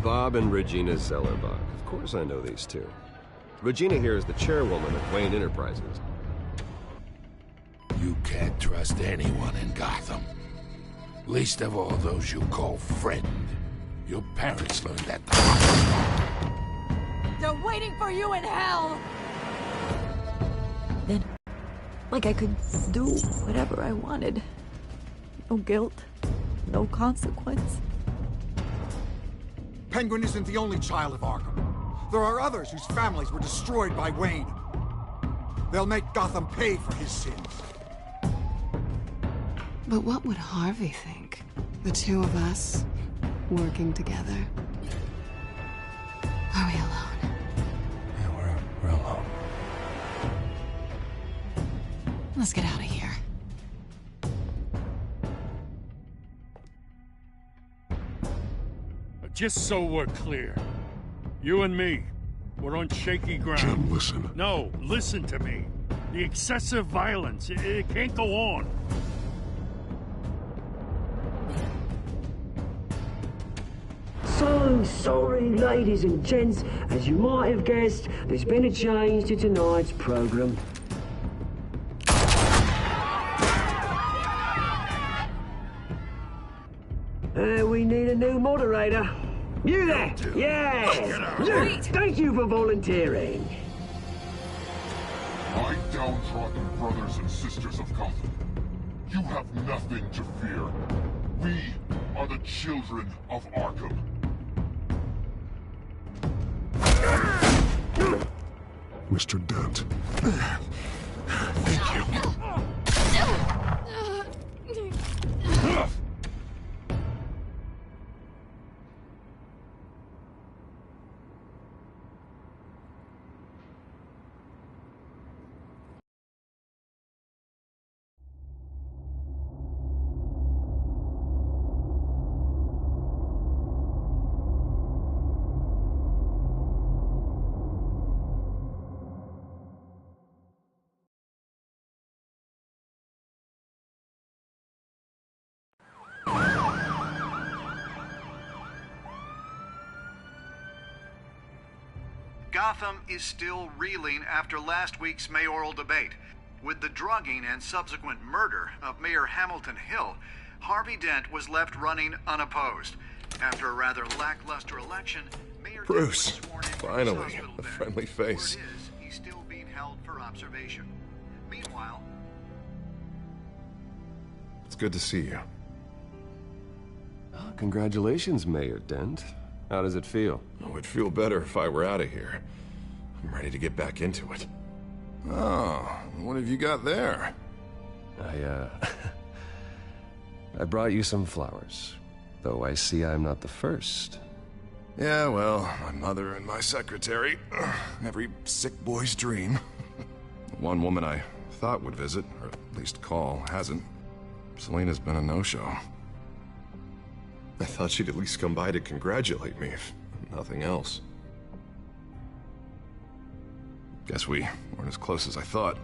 Bob and Regina Zellerbach. Of course I know these two. Regina here is the chairwoman of Wayne Enterprises. You can't trust anyone in Gotham. Least of all those you call friend. Your parents learned that. They're waiting for you in hell! Then, like I could do whatever I wanted. No guilt, no consequence. Penguin isn't the only child of Arkham. There are others whose families were destroyed by Wayne. They'll make Gotham pay for his sins. But what would Harvey think? The two of us, working together. Are we alone? Yeah, we're alone. Let's get out of here. Just so we're clear, you and me, we're on shaky ground. Jim, listen. No, listen to me. The excessive violence, it can't go on. So sorry, ladies and gents. As you might have guessed, there's been a change to tonight's program. We need a new moderator. You there? Yeah! Luke, thank you for volunteering. My downtrodden brothers and sisters of Gotham, you have nothing to fear. We are the children of Arkham. Mr. Dent. Thank you. Gotham is still reeling after last week's mayoral debate. With the drugging and subsequent murder of Mayor Hamilton Hill, Harvey Dent was left running unopposed. After a rather lackluster election, Mayor Bruce, Dent was sworn in finally, his hospital a bed. friendly face. Word is, he's still being held for observation. Meanwhile, It's good to see you. Oh, congratulations, Mayor Dent. How does it feel? Oh, it'd feel better if I were out of here. I'm ready to get back into it. Oh, what have you got there? I brought you some flowers. Though I see I'm not the first. Yeah, well, my mother and my secretary. Every sick boy's dream. One woman I thought would visit, or at least call, hasn't. Selena's been a no-show. I thought she'd at least come by to congratulate me, if nothing else. Guess we weren't as close as I thought.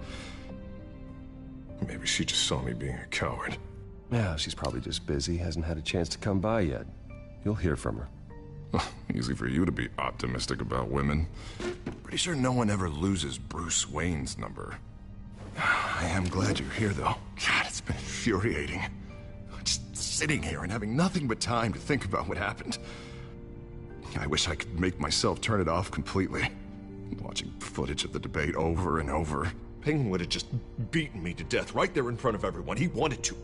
Maybe she just saw me being a coward. Yeah, she's probably just busy, hasn't had a chance to come by yet. You'll hear from her. Easy for you to be optimistic about women. Pretty sure no one ever loses Bruce Wayne's number. I am glad you're here, though. God, it's been infuriating. Just sitting here and having nothing but time to think about what happened. I wish I could make myself turn it off completely. Watching footage of the debate over and over. Penguin would have just beaten me to death right there in front of everyone. He wanted to.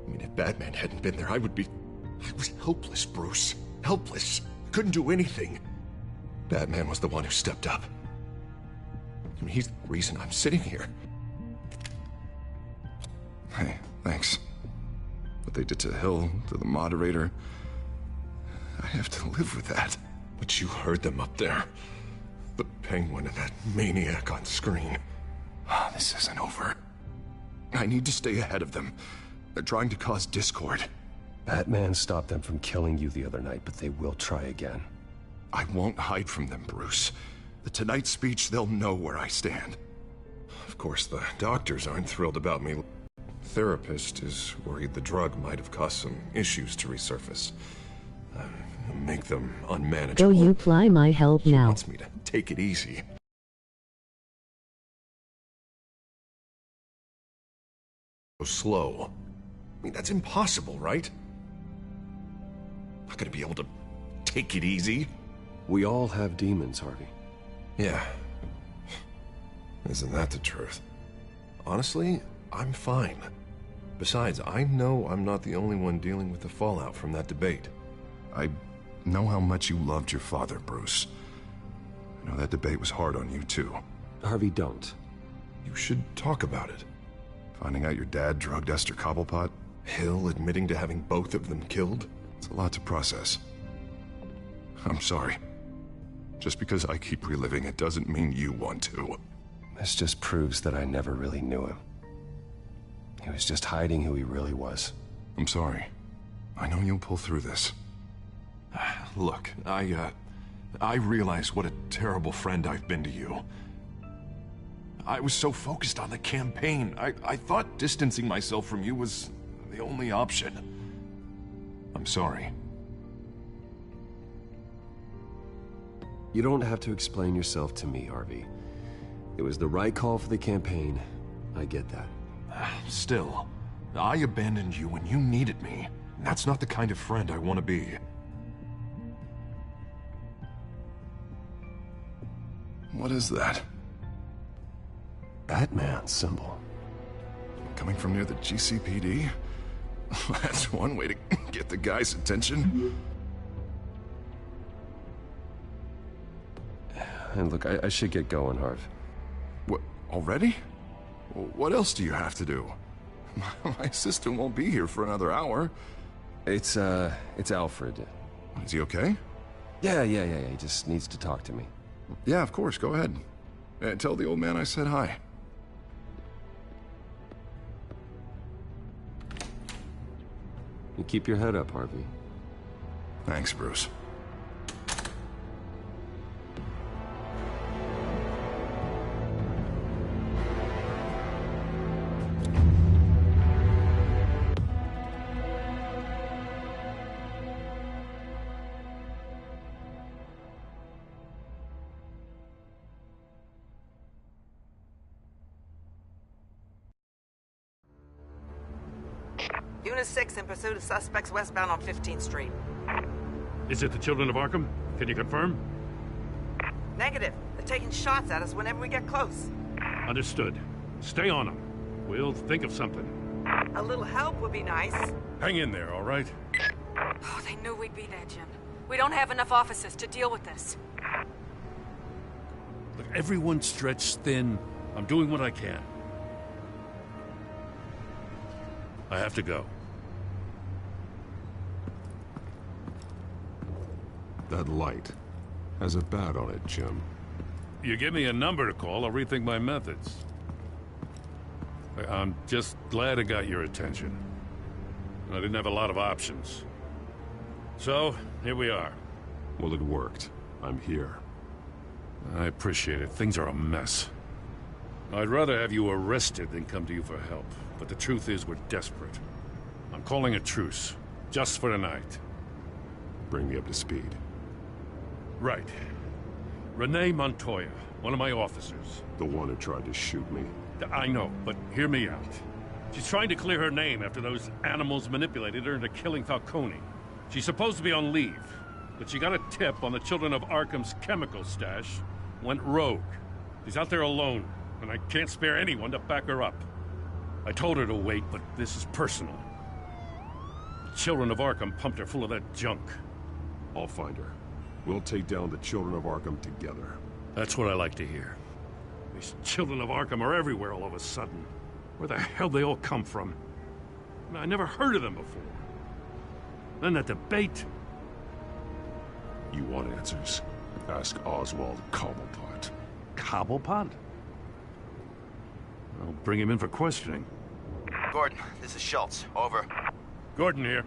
I mean, if Batman hadn't been there, I was helpless, Bruce. Helpless. Couldn't do anything. Batman was the one who stepped up. I mean, he's the reason I'm sitting here. Hey, thanks. What they did to Hill, to the moderator, I have to live with that. But you heard them up there. The Penguin and that maniac on screen. This isn't over. I need to stay ahead of them. They're trying to cause discord. Batman stopped them from killing you the other night, but they will try again. I won't hide from them, Bruce. The Tonight speech, they'll know where I stand. Of course, the doctors aren't thrilled about me. Therapist is worried the drug might have caused some issues to resurface. make them unmanageable. Go you fly my help She now. wants me to take it easy. Go slow. I mean, that's impossible, right? Not gonna be able to take it easy. We all have demons, Harvey. Yeah. Isn't that the truth? Honestly, I'm fine. Besides, I know I'm not the only one dealing with the fallout from that debate. I know how much you loved your father, Bruce. I know that debate was hard on you, too. Harvey, don't. You should talk about it. Finding out your dad drugged Esther Cobblepot, Hill admitting to having both of them killed. It's a lot to process. I'm sorry. Just because I keep reliving it doesn't mean you want to. This just proves that I never really knew him. He was just hiding who he really was. I'm sorry. I know you'll pull through this. Look, I realize what a terrible friend I've been to you. I was so focused on the campaign. I thought distancing myself from you was the only option. I'm sorry. You don't have to explain yourself to me, Harvey. It was the right call for the campaign. I get that. Still, I abandoned you when you needed me. That's not the kind of friend I want to be. What is that? Batman symbol. Coming from near the GCPD? That's one way to get the guy's attention. And look, I should get going, Harv. What, already? What else do you have to do? My assistant won't be here for another hour. It's Alfred. Is he okay? Yeah, he just needs to talk to me. Yeah, of course, go ahead. Tell the old man I said hi. You keep your head up, Harvey. Thanks, Bruce. Unit 6 in pursuit of suspects westbound on 15th Street. Is it the Children of Arkham? Can you confirm? Negative. They're taking shots at us whenever we get close. Understood. Stay on them. We'll think of something. A little help would be nice. Hang in there, all right? Oh, they knew we'd be there, Jim. We don't have enough officers to deal with this. Look, everyone's stretched thin. I'm doing what I can. I have to go. That light has a bat on it, Jim. You give me a number to call, I'll rethink my methods. I'm just glad I got your attention. I didn't have a lot of options. So, here we are. Well, it worked. I'm here. I appreciate it. Things are a mess. I'd rather have you arrested than come to you for help. But the truth is, we're desperate. I'm calling a truce. Just for tonight. Bring me up to speed. Right. Renee Montoya, one of my officers. The one who tried to shoot me. I know, but hear me out. She's trying to clear her name after those animals manipulated her into killing Falcone. She's supposed to be on leave, but she got a tip on the Children of Arkham's chemical stash, went rogue. She's out there alone, and I can't spare anyone to back her up. I told her to wait, but this is personal. The Children of Arkham pumped her full of that junk. I'll find her. We'll take down the Children of Arkham together. That's what I like to hear. These Children of Arkham are everywhere all of a sudden. Where the hell they all come from? I never heard of them before. Then that debate. You want answers? Ask Oswald Cobblepot. Cobblepot? I'll bring him in for questioning. Gordon, this is Schultz. Over. Gordon here.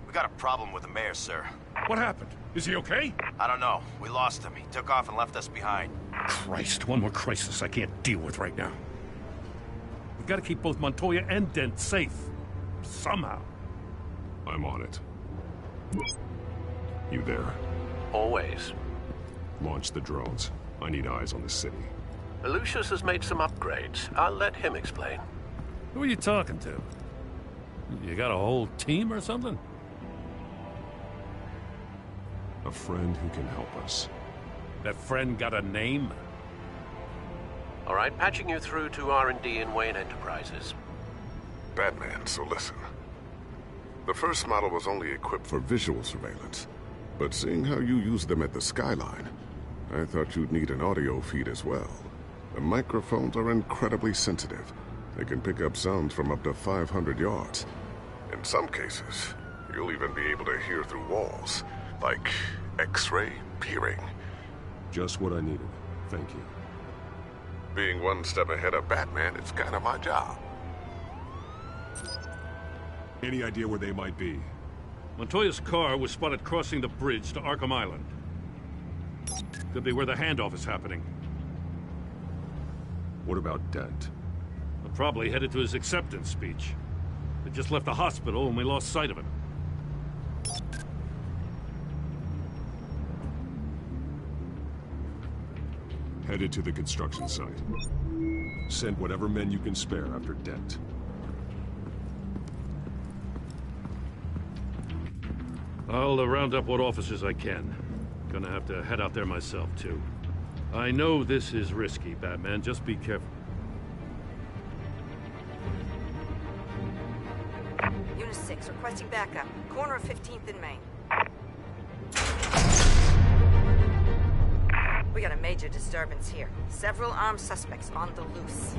We got a problem with the mayor, sir. What happened? Is he okay? I don't know. We lost him. He took off and left us behind. Christ, one more crisis I can't deal with right now. We've got to keep both Montoya and Dent safe. Somehow. I'm on it. You there? Always. Launch the drones. I need eyes on the city. Lucius has made some upgrades. I'll let him explain. Who are you talking to? You got a whole team or something? A friend who can help us. That friend got a name? All right, patching you through to R&D in Wayne Enterprises. Batman, so listen. The first model was only equipped for visual surveillance. But seeing how you use them at the skyline, I thought you'd need an audio feed as well. The microphones are incredibly sensitive. They can pick up sounds from up to 500 yards. In some cases, you'll even be able to hear through walls, like X-ray peering. Just what I needed. Thank you. Being one step ahead of Batman, it's kind of my job. Any idea where they might be? Montoya's car was spotted crossing the bridge to Arkham Island. Could be where the handoff is happening. What about Dent? Probably headed to his acceptance speech. They just left the hospital and we lost sight of him. Headed to the construction site. Send whatever men you can spare after Dent. I'll round up what officers I can. Gonna have to head out there myself, too. I know this is risky, Batman. Just be careful. Unit 6, requesting backup. Corner of 15th and Main. We got a major disturbance here. Several armed suspects on the loose.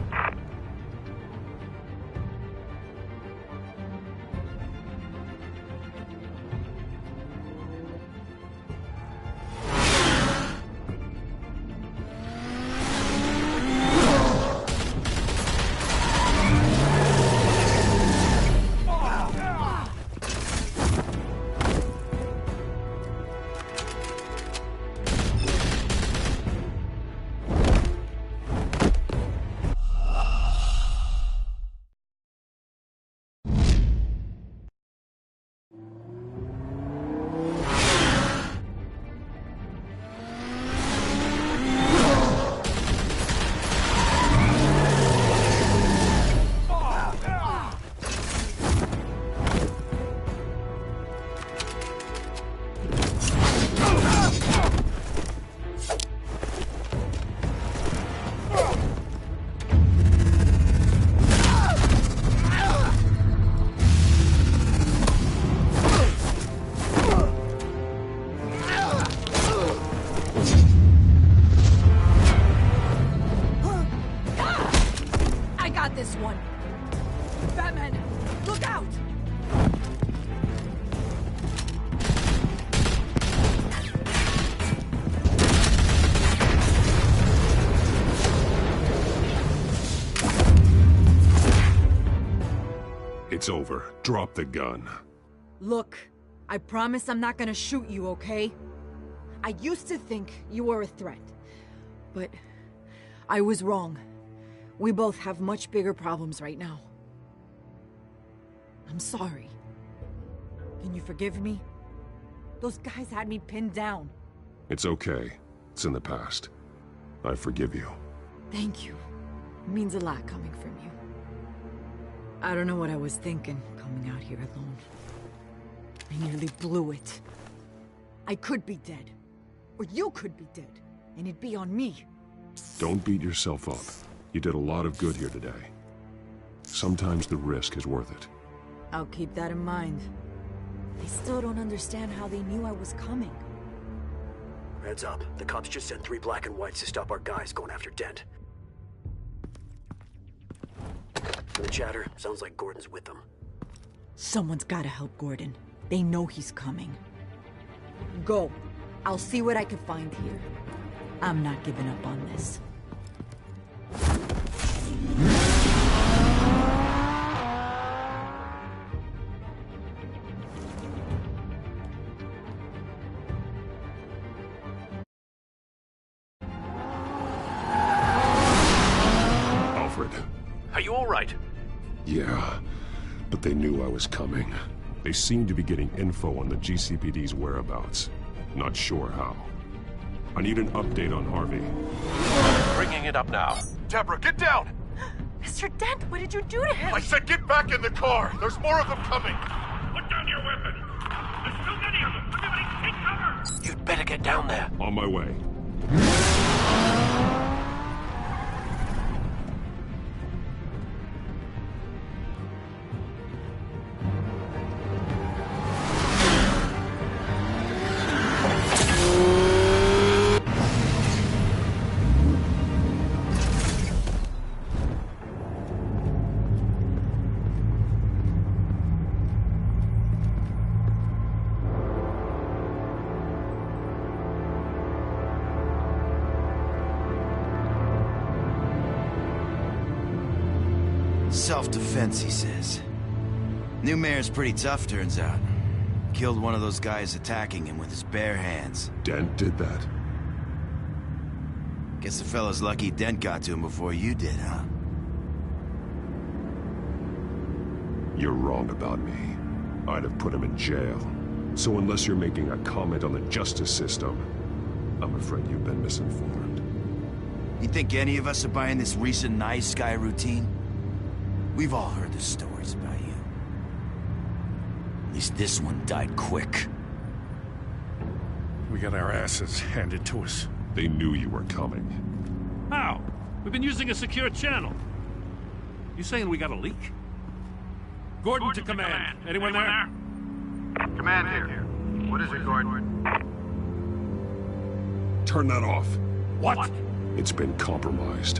This one. Batman, look out! It's over. Drop the gun. Look, I promise I'm not gonna shoot you, okay? I used to think you were a threat, but I was wrong. We both have much bigger problems right now. I'm sorry. Can you forgive me? Those guys had me pinned down. It's okay. It's in the past. I forgive you. Thank you. It means a lot coming from you. I don't know what I was thinking, coming out here alone. I nearly blew it. I could be dead. Or you could be dead. And it'd be on me. Don't beat yourself up. You did a lot of good here today. Sometimes the risk is worth it. I'll keep that in mind. I still don't understand how they knew I was coming. Heads up. The cops just sent 3 black and whites to stop our guys going after Dent. From the chatter, sounds like Gordon's with them. Someone's gotta help Gordon. They know he's coming. Go. I'll see what I can find here. I'm not giving up on this. Are you all right? Yeah, but they knew I was coming. They seemed to be getting info on the GCPD's whereabouts. Not sure how. I need an update on Harvey. Bringing it up now. Deborah, get down! Mr. Dent, what did you do to him? I said get back in the car! There's more of them coming! Put down your weapon! There's too many of them! Everybody take cover! You'd better get down there. On my way. Self-defense, he says. New mayor's pretty tough, turns out. Killed one of those guys attacking him with his bare hands. Dent did that? Guess the fella's lucky Dent got to him before you did, huh? You're wrong about me. I'd have put him in jail. So unless you're making a comment on the justice system, I'm afraid you've been misinformed. You think any of us are buying this recent nice guy routine? We've all heard the stories about you. At least this one died quick. We got our asses handed to us. They knew you were coming. How? We've been using a secure channel. You saying we got a leak? Gordon to command. Anyone there? Command here. What is it, Gordon? Turn that off. What? It's been compromised.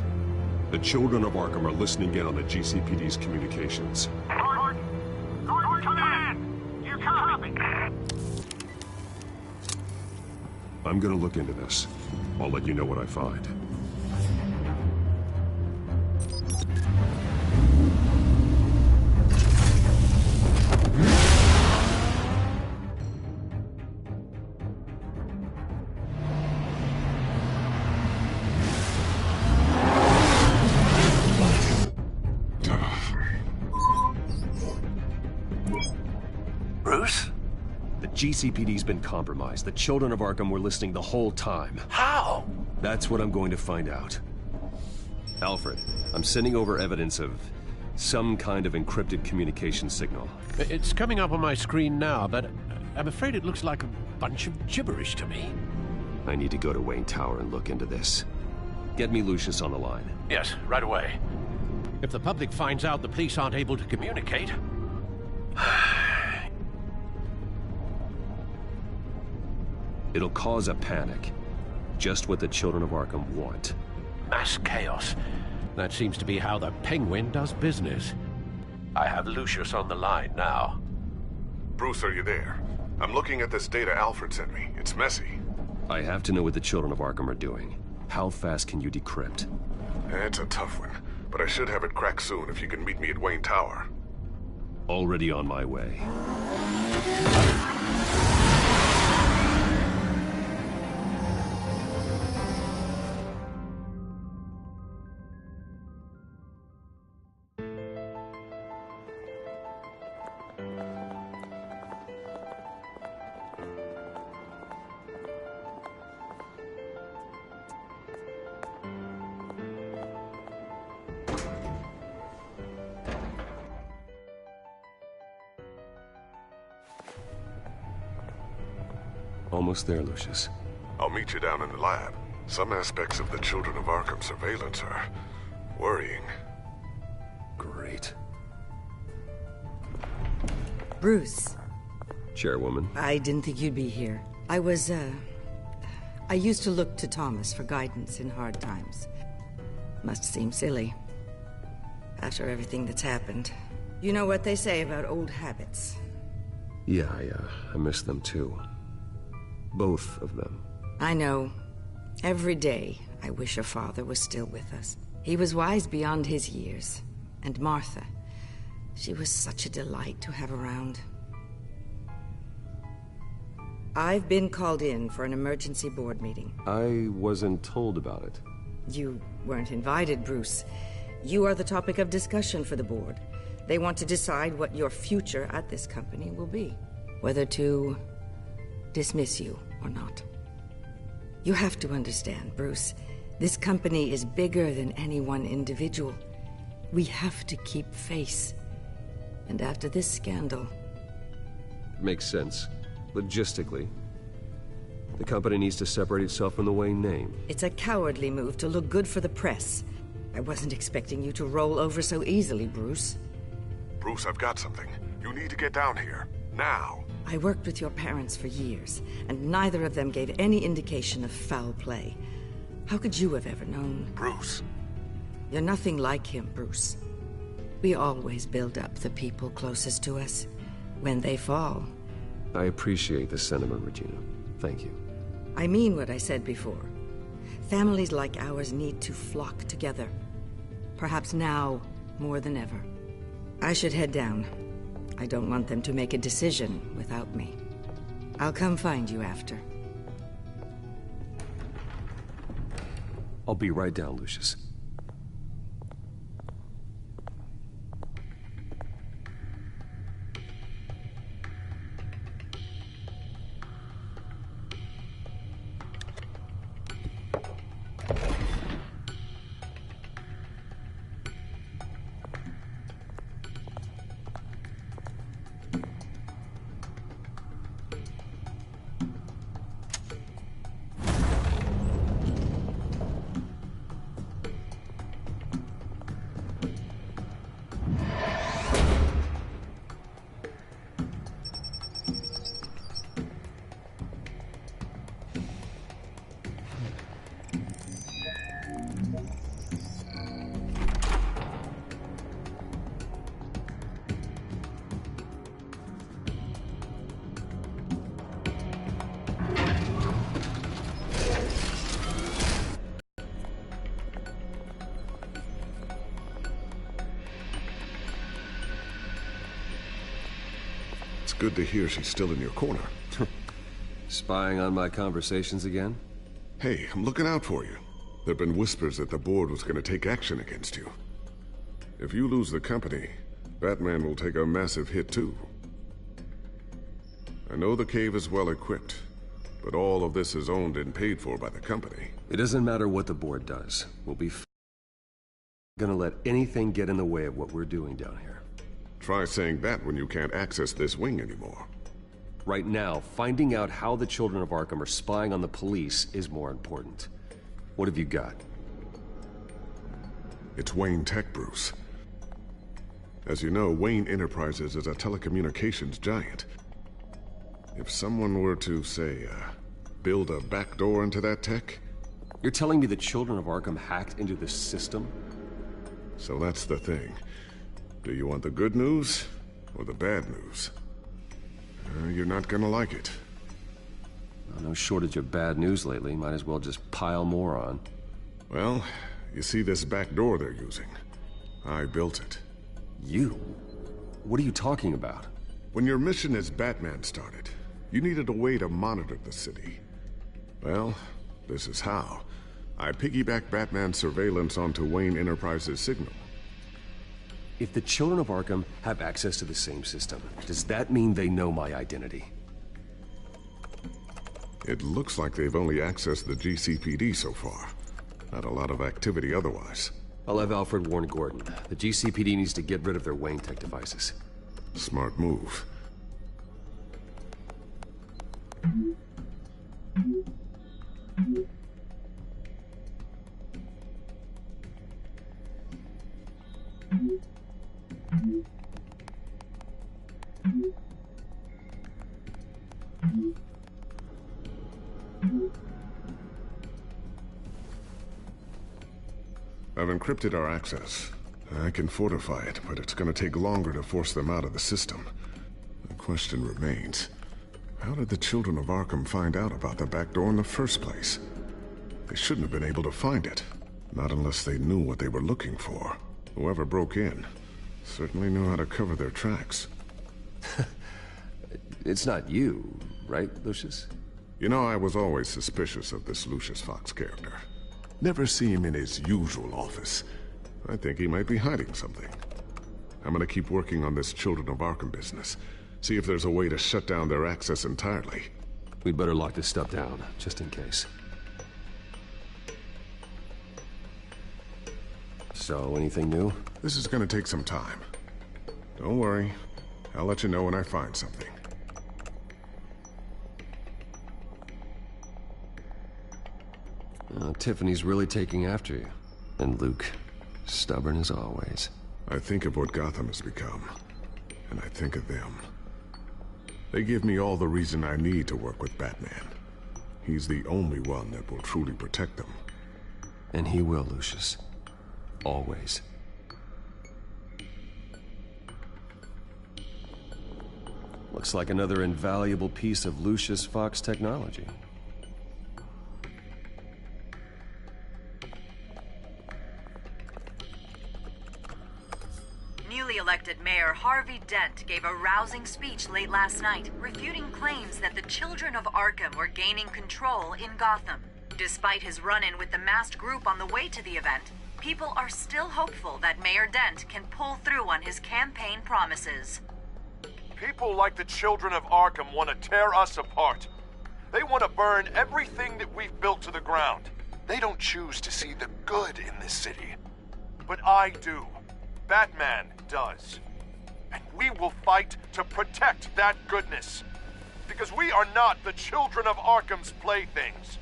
The children of Arkham are listening in on the GCPD's communications. Gordon, command! You copy? I'm gonna look into this. I'll let you know what I find. GCPD's been compromised. The children of Arkham were listening the whole time. How? That's what I'm going to find out. Alfred, I'm sending over evidence of some kind of encrypted communication signal. It's coming up on my screen now, but I'm afraid it looks like a bunch of gibberish to me. I need to go to Wayne Tower and look into this. Get me Lucius on the line. Yes, right away. If the public finds out the police aren't able to communicate... It'll cause a panic. Just what the children of Arkham want. Mass chaos. That seems to be how the Penguin does business. I have Lucius on the line now. Bruce, are you there? I'm looking at this data Alfred sent me. It's messy. I have to know what the children of Arkham are doing. How fast can you decrypt? It's a tough one, but I should have it cracked soon if you can meet me at Wayne Tower. Already on my way. Almost there, Lucius. I'll meet you down in the lab. Some aspects of the Children of Arkham surveillance are worrying. Great. Bruce. Chairwoman. I didn't think you'd be here. I used to look to Thomas for guidance in hard times. Must seem silly. After everything that's happened. You know what they say about old habits. Yeah, I miss them too. Both of them. I know. Every day, I wish your father was still with us. He was wise beyond his years. And Martha, she was such a delight to have around. I've been called in for an emergency board meeting. I wasn't told about it. You weren't invited, Bruce. You are the topic of discussion for the board. They want to decide what your future at this company will be. Whether to dismiss you or not. You have to understand, Bruce. This company is bigger than any one individual. We have to keep face. And after this scandal... Makes sense. Logistically. The company needs to separate itself from the Wayne name. It's a cowardly move to look good for the press. I wasn't expecting you to roll over so easily, Bruce. Bruce, I've got something. You need to get down here. Now. I worked with your parents for years, and neither of them gave any indication of foul play. How could you have ever known? Bruce. You're nothing like him, Bruce. We always build up the people closest to us. When they fall... I appreciate the sentiment, Regina. Thank you. I mean what I said before. Families like ours need to flock together. Perhaps now, more than ever. I should head down. I don't want them to make a decision without me. I'll come find you after. I'll be right down, Lucius. Good to hear she's still in your corner. Spying on my conversations again? Hey, I'm looking out for you. There've been whispers that the board was going to take action against you. If you lose the company, Batman will take a massive hit too. I know the cave is well equipped, but all of this is owned and paid for by the company. It doesn't matter what the board does. We'll be gonna let anything get in the way of what we're doing down here. Try saying that when you can't access this wing anymore. Right now, finding out how the children of Arkham are spying on the police is more important. What have you got? It's Wayne Tech, Bruce. As you know, Wayne Enterprises is a telecommunications giant. If someone were to, say, build a backdoor into that tech... You're telling me the children of Arkham hacked into this system? So that's the thing. Do you want the good news or the bad news? You're not gonna like it. No shortage of bad news lately. Might as well just pile more on. Well, you see this back door they're using? I built it. You? What are you talking about? When your mission as Batman started, you needed a way to monitor the city. Well, this is how. I piggybacked Batman's surveillance onto Wayne Enterprises' signal. If the children of Arkham have access to the same system, does that mean they know my identity? It looks like they've only accessed the GCPD so far. Not a lot of activity otherwise. I'll have Alfred warn Gordon. The GCPD needs to get rid of their Wayne Tech devices. Smart move. I've encrypted our access. I can fortify it, but it's gonna take longer to force them out of the system. The question remains, how did the children of Arkham find out about the back door in the first place? They shouldn't have been able to find it. Not unless they knew what they were looking for. Whoever broke in certainly knew how to cover their tracks. It's not you, right, Lucius? You know, I was always suspicious of this Lucius Fox character. Never see him in his usual office. I think he might be hiding something. I'm gonna keep working on this Children of Arkham business. See if there's a way to shut down their access entirely. We'd better lock this stuff down, just in case. So, anything new? This is gonna take some time. Don't worry. I'll let you know when I find something. Tiffany's really taking after you. And Luke, stubborn as always. I think of what Gotham has become, and I think of them. They give me all the reason I need to work with Batman. He's the only one that will truly protect them. And he will, Lucius. Always. Looks like another invaluable piece of Lucius Fox technology. Newly elected Mayor Harvey Dent gave a rousing speech late last night, refuting claims that the children of Arkham were gaining control in Gotham. Despite his run-in with the masked group on the way to the event, people are still hopeful that Mayor Dent can pull through on his campaign promises. People like the children of Arkham want to tear us apart. They want to burn everything that we've built to the ground. They don't choose to see the good in this city. But I do. Batman does. And we will fight to protect that goodness. Because we are not the children of Arkham's playthings.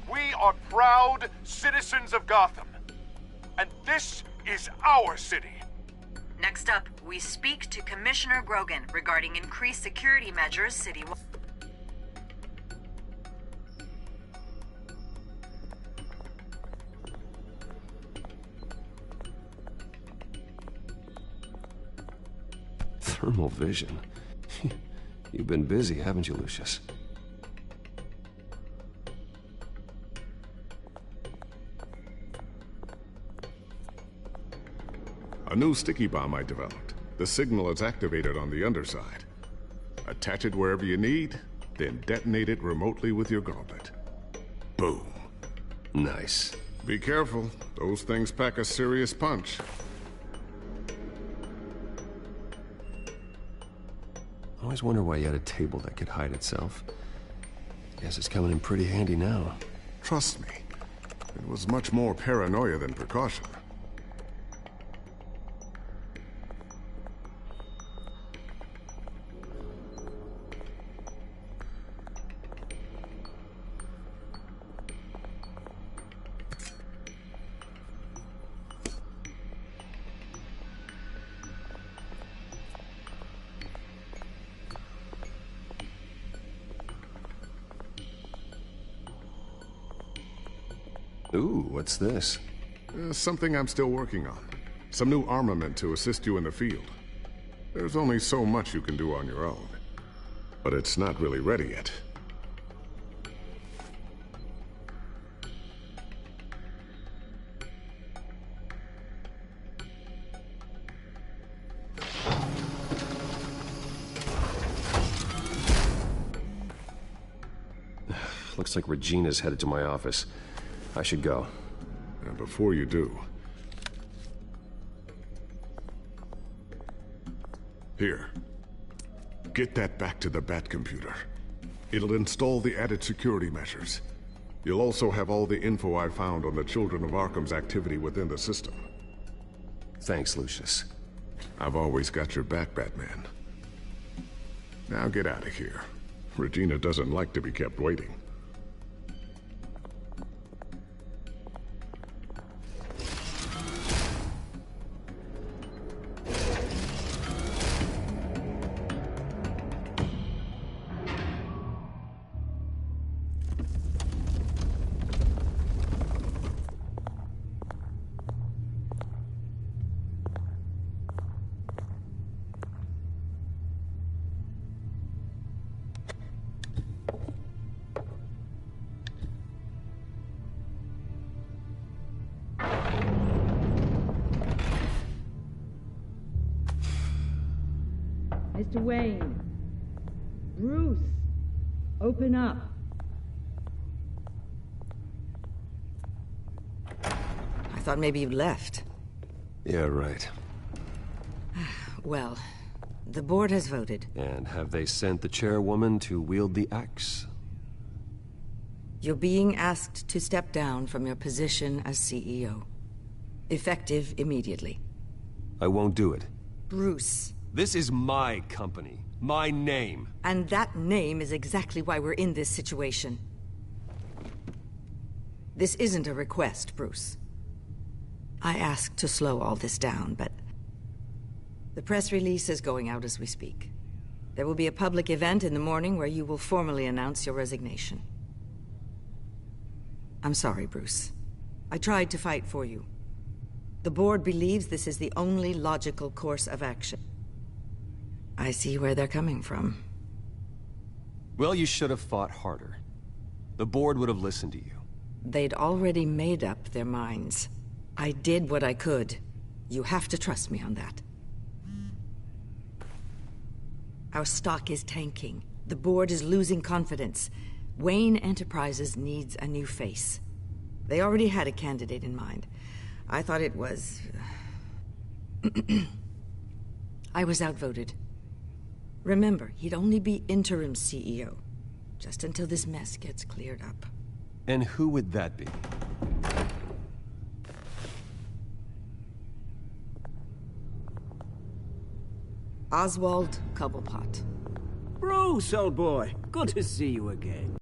We are proud citizens of Gotham. And this is our city. Next up, we speak to Commissioner Grogan regarding increased security measures citywide. Thermal vision. You've been busy, haven't you, Lucius? A new sticky bomb I developed. The signal is activated on the underside. Attach it wherever you need, then detonate it remotely with your gauntlet. Boom. Nice. Be careful. Those things pack a serious punch. I always wonder why you had a table that could hide itself. Guess it's coming in pretty handy now. Trust me, it was much more paranoia than precaution. Ooh, what's this? Something I'm still working on. Some new armament to assist you in the field. There's only so much you can do on your own. But it's not really ready yet. Looks like Regina's headed to my office. I should go. And before you do... Here. Get that back to the Bat computer. It'll install the added security measures. You'll also have all the info I found on the Children of Arkham's activity within the system. Thanks, Lucius. I've always got your back, Batman. Now get out of here. Regina doesn't like to be kept waiting. Mr. Wayne. Bruce. Open up. I thought maybe you left. Yeah, right. Well, the board has voted. And have they sent the chairwoman to wield the axe? You're being asked to step down from your position as CEO. Effective immediately. I won't do it. Bruce. This is my company. My name. And that name is exactly why we're in this situation. This isn't a request, Bruce. I asked to slow all this down, but... the press release is going out as we speak. There will be a public event in the morning where you will formally announce your resignation. I'm sorry, Bruce. I tried to fight for you. The board believes this is the only logical course of action. I see where they're coming from. Well, you should have fought harder. The board would have listened to you. They'd already made up their minds. I did what I could. You have to trust me on that. Our stock is tanking. The board is losing confidence. Wayne Enterprises needs a new face. They already had a candidate in mind. I thought it was... I was outvoted. Remember, he'd only be interim CEO. Just until this mess gets cleared up. And who would that be? Oswald Cobblepot. Bruce, old boy. Good to see you again.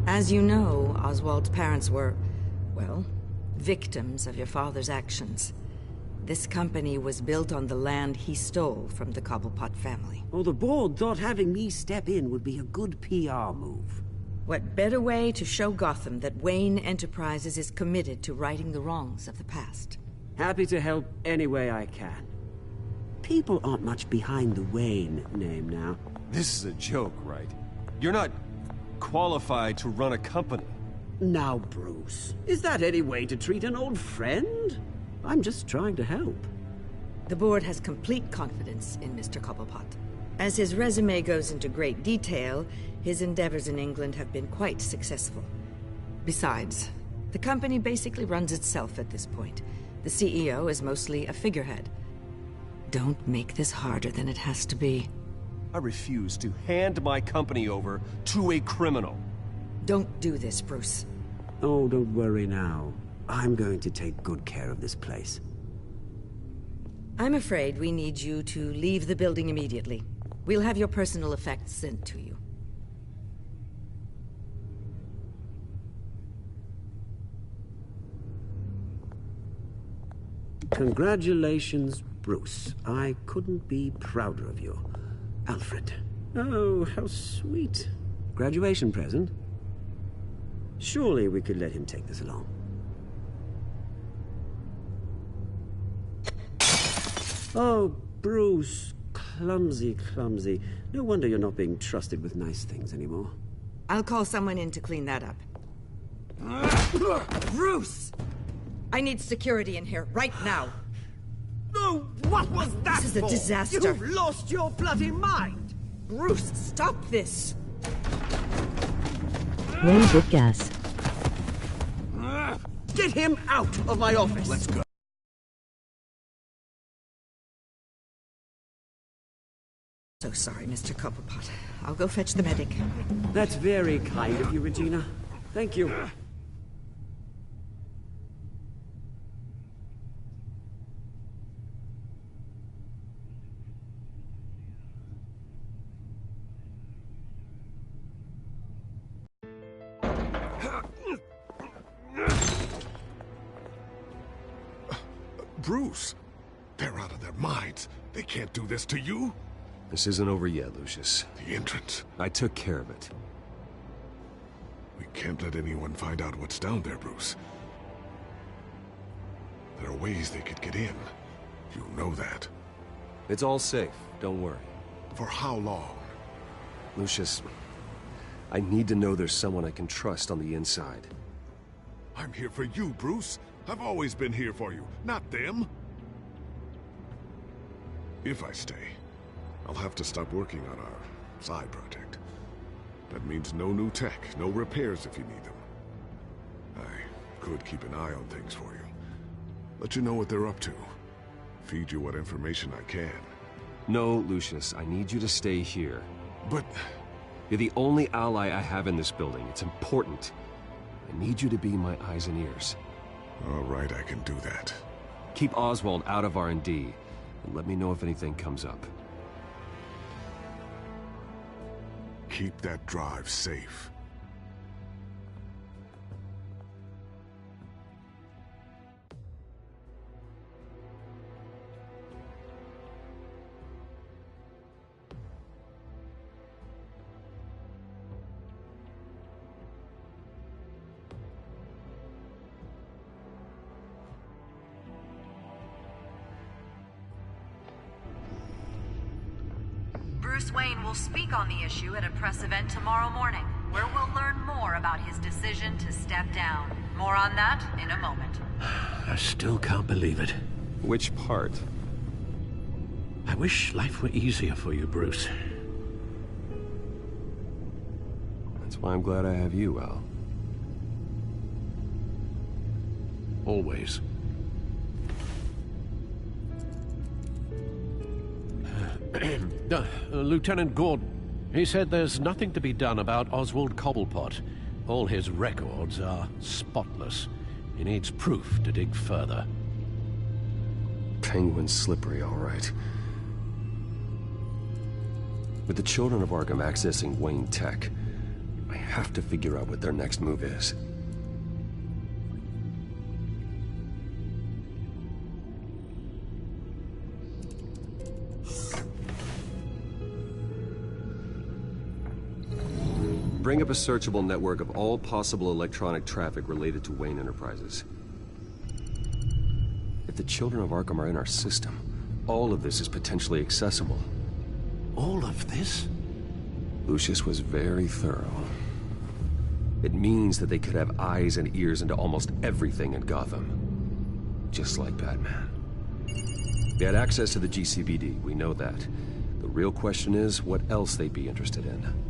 As you know, Oswald's parents were, well, victims of your father's actions. This company was built on the land he stole from the Cobblepot family. Oh, the board thought having me step in would be a good PR move. What better way to show Gotham that Wayne Enterprises is committed to righting the wrongs of the past? Happy to help any way I can. People aren't much behind the Wayne name now. This is a joke, right? You're not qualified to run a company. Now, Bruce, is that any way to treat an old friend? I'm just trying to help. The board has complete confidence in Mr. Cobblepot. As his resume goes into great detail, his endeavors in England have been quite successful. Besides, the company basically runs itself at this point. The CEO is mostly a figurehead. Don't make this harder than it has to be. I refuse to hand my company over to a criminal. Don't do this, Bruce. Oh, don't worry now. I'm going to take good care of this place. I'm afraid we need you to leave the building immediately. We'll have your personal effects sent to you. Congratulations, Bruce. I couldn't be prouder of you. Alfred. Oh, how sweet. Graduation present? Surely we could let him take this along. Oh, Bruce. Clumsy, clumsy. No wonder you're not being trusted with nice things anymore. I'll call someone in to clean that up. Bruce! I need security in here, right now. Oh, what was that This is a for? disaster. You've lost your bloody mind! Bruce, stop this! Roll with gas. Get him out of my office! Let's go. So sorry, Mr. Cobblepot. I'll go fetch the medic. That's very kind of you, Regina. Thank you. Bruce, they're out of their minds. They can't do this to you. This isn't over yet, Lucius. The entrance. I took care of it. We can't let anyone find out what's down there, Bruce. There are ways they could get in. You know that. It's all safe. Don't worry. For how long? Lucius, I need to know there's someone I can trust on the inside. I'm here for you, Bruce. I've always been here for you, not them. If I stay, I'll have to stop working on our side project. That means no new tech, no repairs if you need them. I could keep an eye on things for you. Let you know what they're up to. Feed you what information I can. No, Lucius, I need you to stay here. But... You're the only ally I have in this building. It's important. I need you to be my eyes and ears. All right, I can do that. Keep Oswald out of R&D, and let me know if anything comes up. Keep that drive safe. Bruce Wayne will speak on the issue at a press event tomorrow morning, where we'll learn more about his decision to step down. More on that in a moment. I still can't believe it. Which part? I wish life were easier for you, Bruce. That's why I'm glad I have you, Al. Always. Lieutenant Gordon, he said there's nothing to be done about Oswald Cobblepot. All his records are spotless. He needs proof to dig further. Penguin's slippery, all right. With the children of Arkham accessing Wayne Tech, I have to figure out what their next move is. Bring up a searchable network of all possible electronic traffic related to Wayne Enterprises. If the children of Arkham are in our system, all of this is potentially accessible. All of this? Lucius was very thorough. It means that they could have eyes and ears into almost everything in Gotham. Just like Batman. They had access to the GCPD, we know that. The real question is, what else they'd be interested in.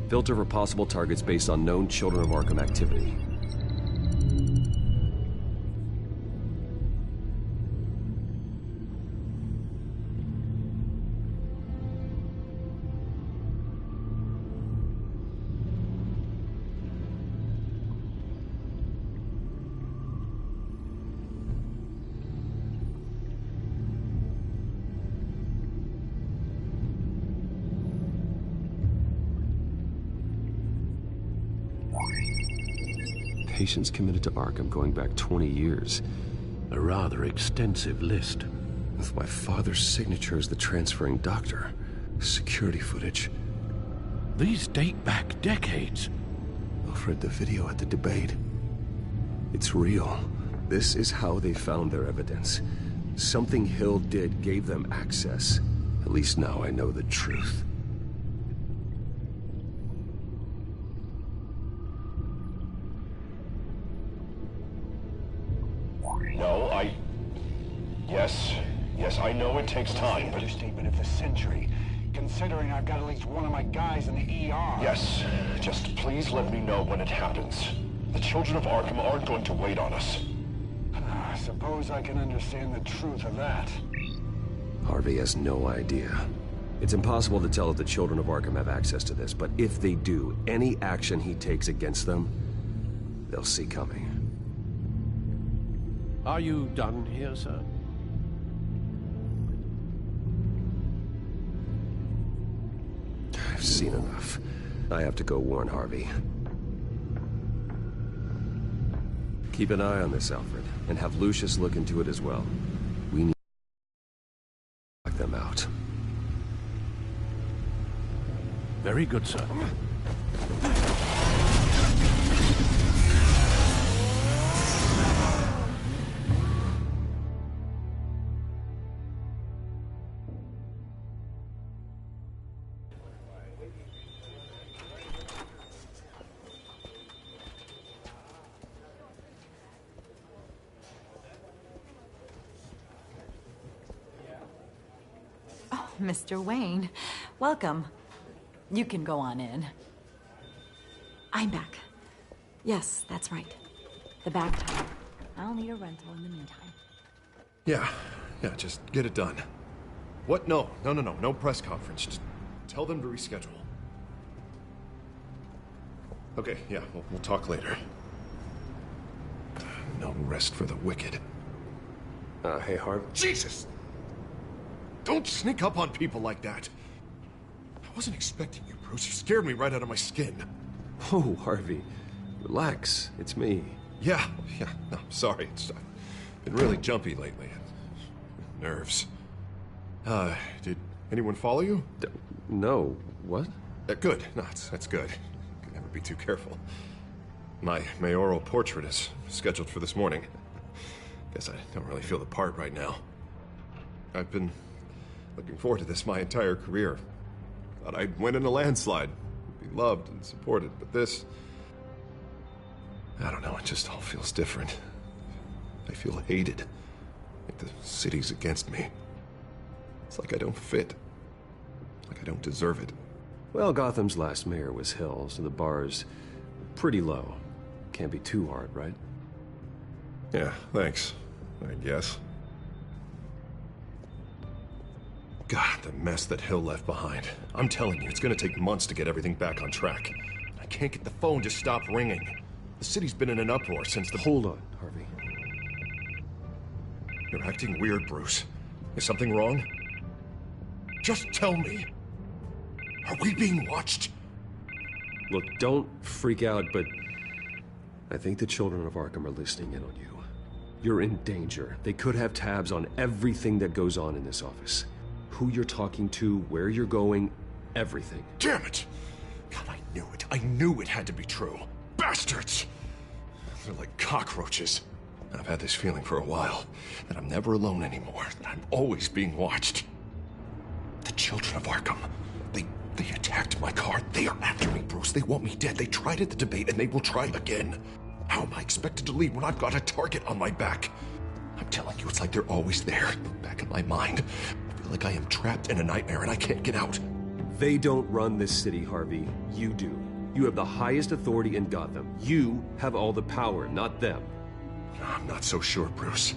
Filter for possible targets based on known Children of Arkham activity. Patients committed to Arkham going back 20 years. A rather extensive list. With my father's signature as the transferring doctor. Security footage. These date back decades. Alfred, the video at the debate. It's real. This is how they found their evidence. Something Hill did gave them access. At least now I know the truth. Yes, I know it takes time, but... Understatement of the century, considering I've got at least one of my guys in the ER. Yes, just please let me know when it happens. The children of Arkham aren't going to wait on us. I suppose I can understand the truth of that. Harvey has no idea. It's impossible to tell if the children of Arkham have access to this, but if they do, any action he takes against them, they'll see coming. Are you done here, sir? I've seen enough. I have to go warn Harvey. Keep an eye on this, Alfred, and have Lucius look into it as well. We need to knock them out. Very good, sir. Mr. Wayne, welcome. You can go on in. I'm back. Yes, that's right. The back tire. I'll need a rental in the meantime. Yeah, just get it done. What? No. No press conference. Just tell them to reschedule. Okay, yeah, we'll talk later. No rest for the wicked. Hey, Harv. Jesus! Don't sneak up on people like that. I wasn't expecting you, Bruce. You scared me right out of my skin. Oh, Harvey. Relax. It's me. Yeah, no, sorry. I've been really jumpy lately. Nerves. Did anyone follow you? No. What? Good. No, that's good. Can never be too careful. My mayoral portrait is scheduled for this morning. Guess I don't really feel the part right now. I've been looking forward to this my entire career. Thought I'd win in a landslide, be loved and supported, but this... I don't know, it just all feels different. I feel hated. Like the city's against me. It's like I don't fit. Like I don't deserve it. Well, Gotham's last mayor was Hill, so the bar's pretty low. Can't be too hard, right? Yeah, thanks. I guess. God, the mess that Hill left behind. I'm telling you, it's gonna take months to get everything back on track. I can't get the phone to stop ringing. The city's been in an uproar since the... Hold on, Harvey. You're acting weird, Bruce. Is something wrong? Just tell me. Are we being watched? Look, don't freak out, but I think the children of Arkham are listening in on you. You're in danger. They could have tabs on everything that goes on in this office. Who you're talking to, where you're going, everything. Damn it! God, I knew it. I knew it had to be true. Bastards! They're like cockroaches. I've had this feeling for a while, that I'm never alone anymore, that I'm always being watched. The children of Arkham, they attacked my car. They are after me, Bruce. They want me dead. They tried at the debate, and they will try again. How am I expected to leave when I've got a target on my back? I'm telling you, it's like they're always there, back in my mind. I feel like I am trapped in a nightmare and I can't get out. They don't run this city, Harvey. You do. You have the highest authority in Gotham. You have all the power, not them. I'm not so sure, Bruce.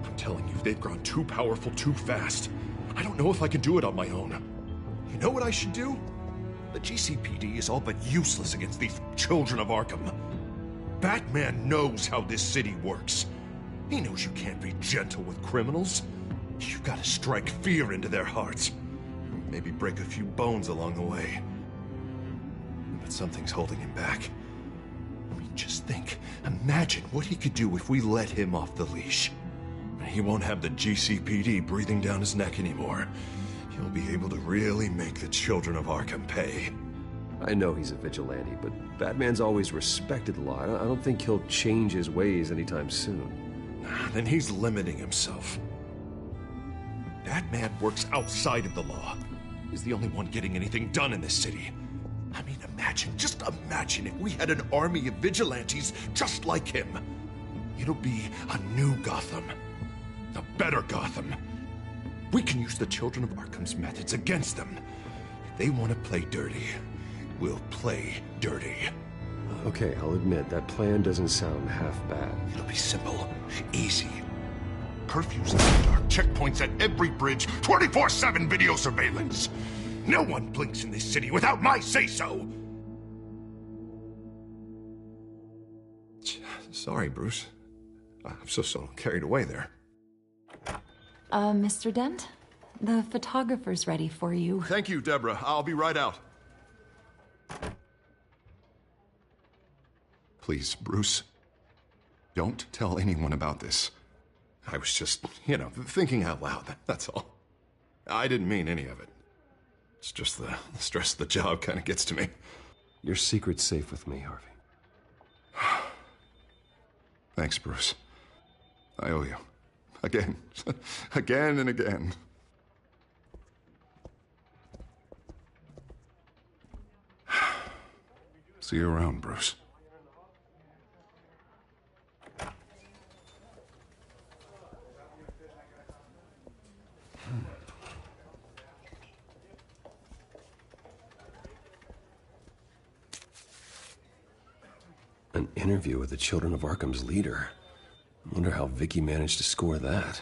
I'm telling you, they've grown too powerful too fast. I don't know if I can do it on my own. You know what I should do? The GCPD is all but useless against these children of Arkham. Batman knows how this city works. He knows you can't be gentle with criminals. You've got to strike fear into their hearts. Maybe break a few bones along the way. But something's holding him back. I mean, just think. Imagine what he could do if we let him off the leash. He won't have the GCPD breathing down his neck anymore. He'll be able to really make the children of Arkham pay. I know he's a vigilante, but Batman's always respected the law. I don't think he'll change his ways anytime soon. Then he's limiting himself. Batman works outside of the law. He's the only one getting anything done in this city. I mean, imagine, just imagine if we had an army of vigilantes just like him. It'll be a new Gotham. A better Gotham. We can use the children of Arkham's methods against them. If they want to play dirty, we'll play dirty. Okay, I'll admit, that plan doesn't sound half bad. It'll be simple, easy. Curfews in the dark, checkpoints at every bridge, 24/7 video surveillance. No one blinks in this city without my say-so. Sorry, Bruce. I'm so carried away there. Mr. Dent? The photographer's ready for you. Thank you, Deborah. I'll be right out. Please, Bruce, don't tell anyone about this. I was just, thinking out loud, that's all. I didn't mean any of it. It's just the stress of the job kind of gets to me. Your secret's safe with me, Harvey. Thanks, Bruce. I owe you. Again. Again and again. See you around, Bruce. An interview with the Children of Arkham's leader. I wonder how Vicky managed to score that.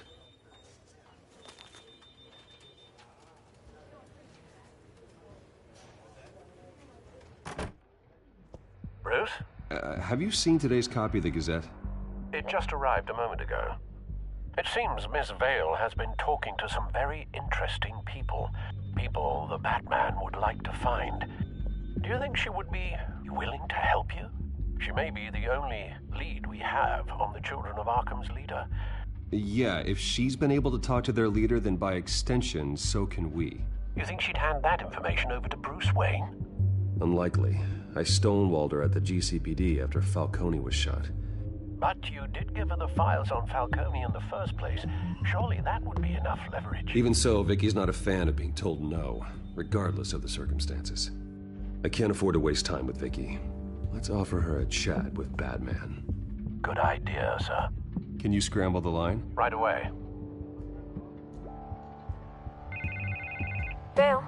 Have you seen today's copy of the Gazette? It just arrived a moment ago. It seems Miss Vale has been talking to some very interesting people. People the Batman would like to find. Do you think she would be willing to help you? She may be the only lead we have on the Children of Arkham's leader. Yeah, if she's been able to talk to their leader, then by extension, so can we. You think she'd hand that information over to Bruce Wayne? Unlikely. I stonewalled her at the GCPD after Falcone was shot. But you did give her the files on Falcone in the first place. Surely that would be enough leverage. Even so, Vicky's not a fan of being told no, regardless of the circumstances. I can't afford to waste time with Vicky. Let's offer her a chat with Batman. Good idea, sir. Can you scramble the line? Right away. Dale?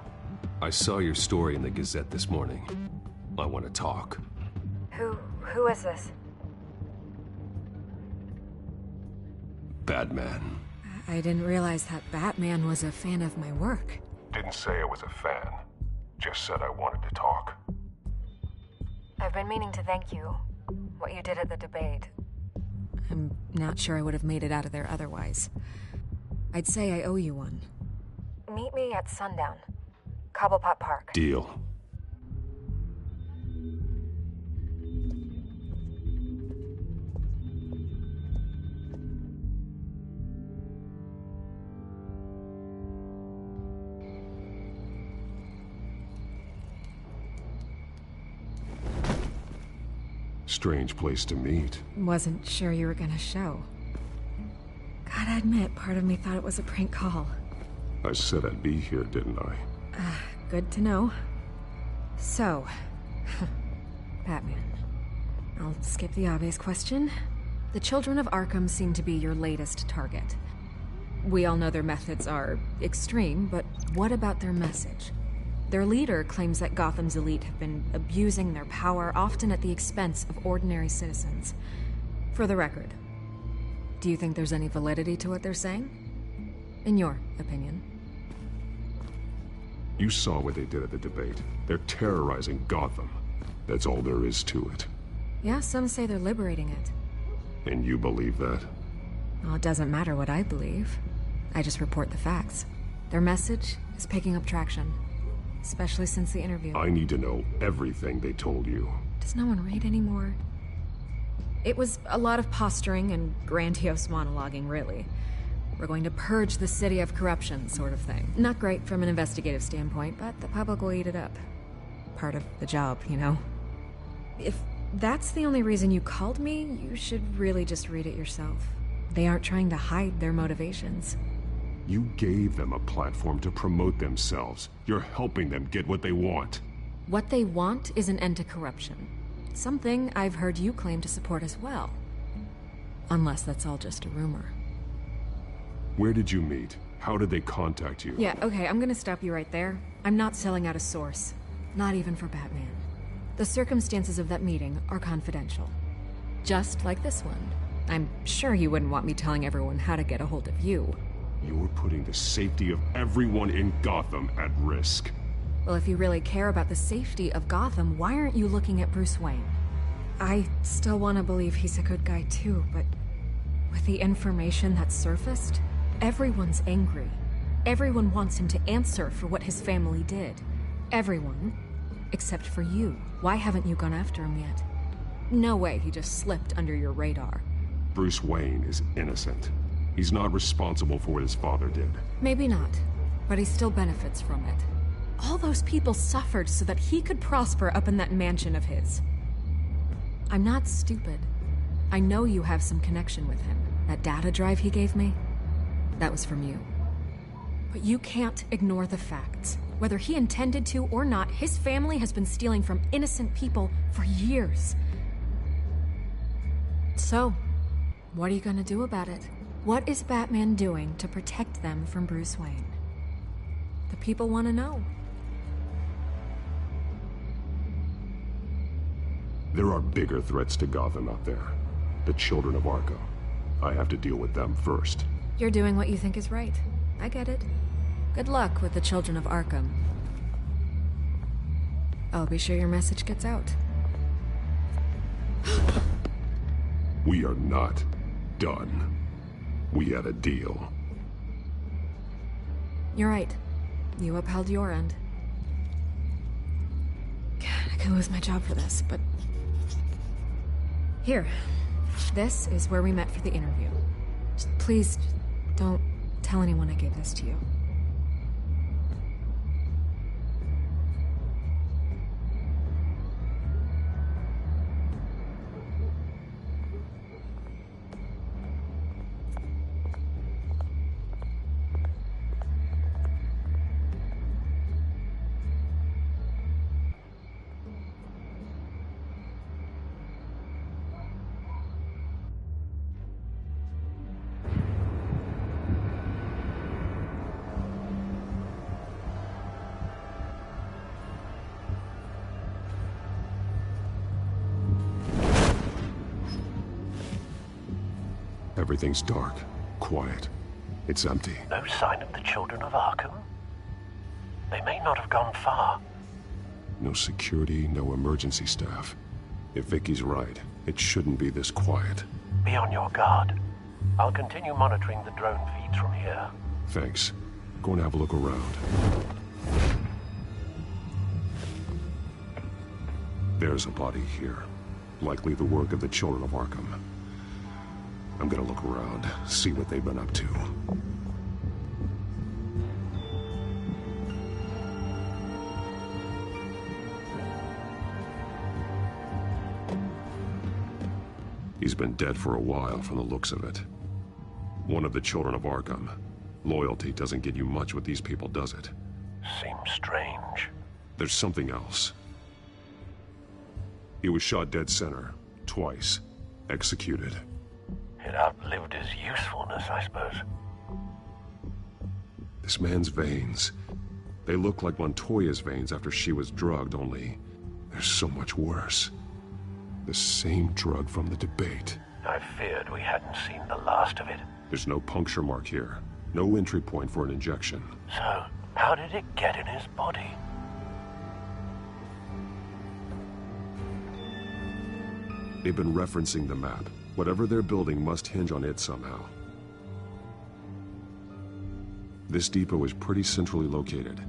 I saw your story in the Gazette this morning. I want to talk. Who is this? Batman. I didn't realize that Batman was a fan of my work. Didn't say I was a fan. Just said I wanted to talk. I've been meaning to thank you. What you did at the debate. I'm not sure I would have made it out of there otherwise. I'd say I owe you one. Meet me at sundown. Cobblepot Park. Deal. Strange place to meet. Wasn't sure you were gonna show. Gotta admit, part of me thought it was a prank call. I said I'd be here, didn't I? Good to know. So, Batman. I'll skip the obvious question. The Children of Arkham seem to be your latest target. We all know their methods are extreme, but what about their message? Their leader claims that Gotham's elite have been abusing their power, often at the expense of ordinary citizens. For the record, do you think there's any validity to what they're saying? In your opinion? You saw what they did at the debate. They're terrorizing Gotham. That's all there is to it. Yeah, some say they're liberating it. And you believe that? Well, it doesn't matter what I believe. I just report the facts. Their message is picking up traction. Especially since the interview. I need to know everything they told you. Does no one read anymore? It was a lot of posturing and grandiose monologuing, really. We're going to purge the city of corruption, sort of thing. Not great from an investigative standpoint, but the public will eat it up. Part of the job, you know? If that's the only reason you called me, you should really just read it yourself. They aren't trying to hide their motivations. You gave them a platform to promote themselves. You're helping them get what they want. What they want is an end to corruption. Something I've heard you claim to support as well. Unless that's all just a rumor. Where did you meet? How did they contact you? Yeah, okay, I'm gonna stop you right there. I'm not selling out a source. Not even for Batman. The circumstances of that meeting are confidential. Just like this one. I'm sure you wouldn't want me telling everyone how to get a hold of you. You're putting the safety of everyone in Gotham at risk. Well, if you really care about the safety of Gotham, why aren't you looking at Bruce Wayne? I still want to believe he's a good guy too, but with the information that's surfaced, everyone's angry. Everyone wants him to answer for what his family did. Everyone, except for you. Why haven't you gone after him yet? No way he just slipped under your radar. Bruce Wayne is innocent. He's not responsible for what his father did. Maybe not, but he still benefits from it. All those people suffered so that he could prosper up in that mansion of his. I'm not stupid. I know you have some connection with him. That data drive he gave me, that was from you. But you can't ignore the facts. Whether he intended to or not, his family has been stealing from innocent people for years. So, what are you gonna do about it? What is Batman doing to protect them from Bruce Wayne? The people want to know. There are bigger threats to Gotham out there. The Children of Arkham. I have to deal with them first. You're doing what you think is right. I get it. Good luck with the Children of Arkham. I'll be sure your message gets out. We are not done. We had a deal. You're right. You upheld your end. God, I could lose my job for this, but... Here. This is where we met for the interview. Please, don't tell anyone I gave this to you. Everything's dark, quiet. It's empty. No sign of the children of Arkham? They may not have gone far. No security, no emergency staff. If Vicky's right, it shouldn't be this quiet. Be on your guard. I'll continue monitoring the drone feeds from here. Thanks. Go and have a look around. There's a body here. Likely the work of the children of Arkham. I'm gonna look around, see what they've been up to. He's been dead for a while from the looks of it. One of the children of Arkham. Loyalty doesn't get you much with these people, does it? Seems strange. There's something else. He was shot dead center, twice, executed. It outlived his usefulness, I suppose. This man's veins. They look like Montoya's veins after she was drugged, only they're so much worse. The same drug from the debate. I feared we hadn't seen the last of it. There's no puncture mark here. No entry point for an injection. So, how did it get in his body? They've been referencing the map. Whatever they're building must hinge on it somehow. This depot is pretty centrally located.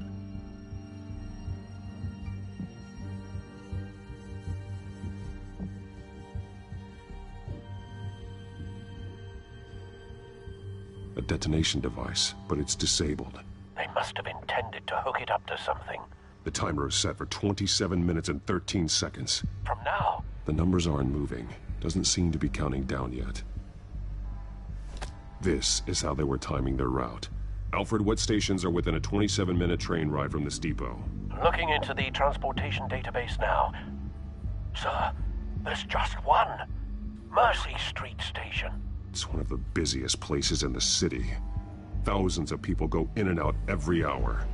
A detonation device, but it's disabled. They must have intended to hook it up to something. The timer is set for 27 minutes and 13 seconds. From now? The numbers aren't moving. Doesn't seem to be counting down yet. This is how they were timing their route. Alfred, what stations are within a 27-minute train ride from this depot? Looking into the transportation database now. Sir, there's just one. Mercy Street Station. It's one of the busiest places in the city. Thousands of people go in and out every hour.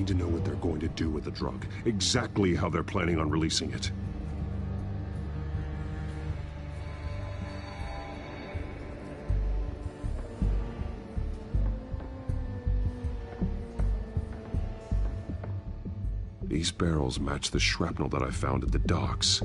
To know what they're going to do with the drug. Exactly how they're planning on releasing it. These barrels match the shrapnel that I found at the docks.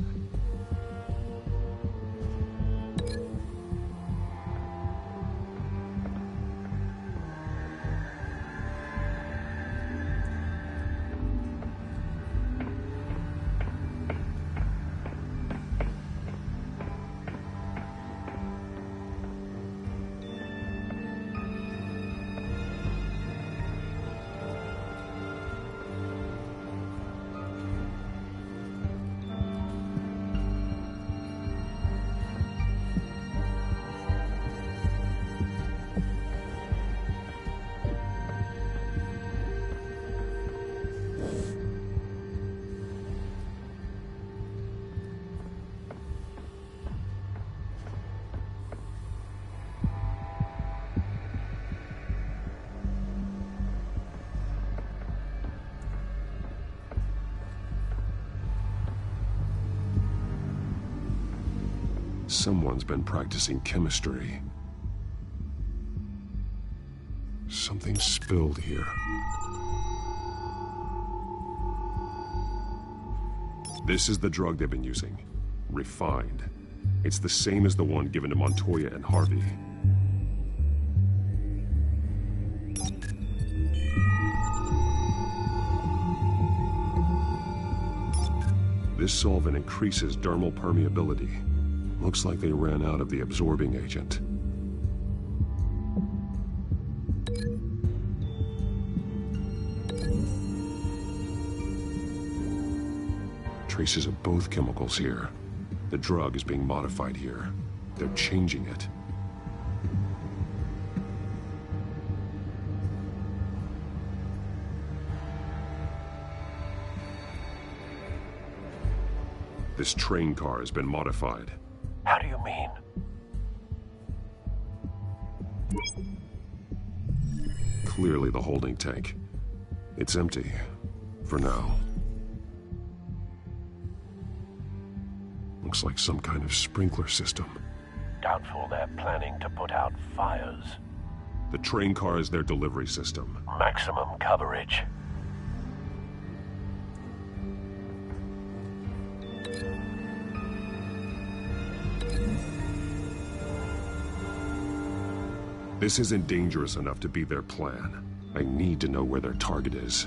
Someone's been practicing chemistry. Something spilled here. This is the drug they've been using. Refined. It's the same as the one given to Montoya and Harvey. This solvent increases dermal permeability. Looks like they ran out of the absorbing agent. Traces of both chemicals here. The drug is being modified here. They're changing it. This train car has been modified. How do you mean? Clearly the holding tank. It's empty. For now. Looks like some kind of sprinkler system. Doubtful they're planning to put out fires. The train car is their delivery system. Maximum coverage. This isn't dangerous enough to be their plan. I need to know where their target is.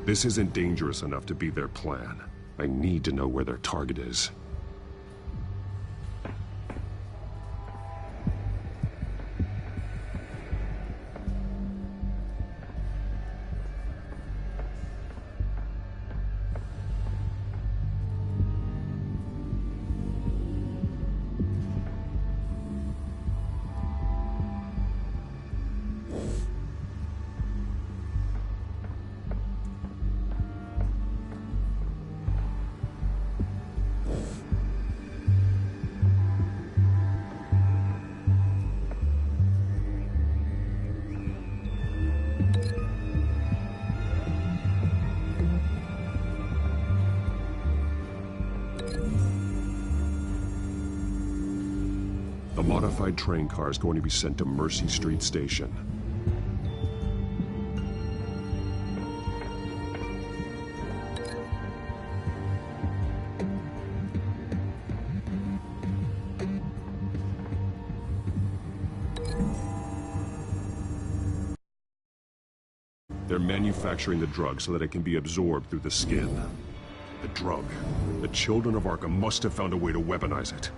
This isn't dangerous enough to be their plan. I need to know where their target is. The modified train car is going to be sent to Mercy Street Station. They're manufacturing the drug so that it can be absorbed through the skin. The drug. The children of Arkham must have found a way to weaponize it.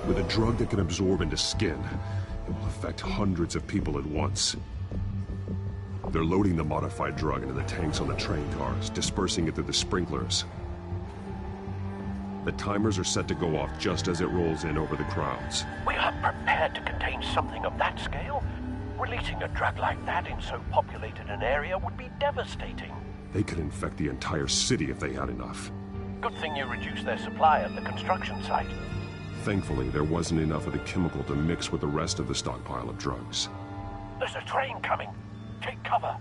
With a drug that can absorb into skin, it will affect hundreds of people at once. They're loading the modified drug into the tanks on the train cars, dispersing it through the sprinklers. The timers are set to go off just as it rolls in over the crowds. We are prepared to contain something of that scale? Releasing a drug like that in so populated an area would be devastating. They could infect the entire city if they had enough. Good thing you reduced their supply at the construction site. Thankfully, there wasn't enough of the chemical to mix with the rest of the stockpile of drugs. There's a train coming. Take cover.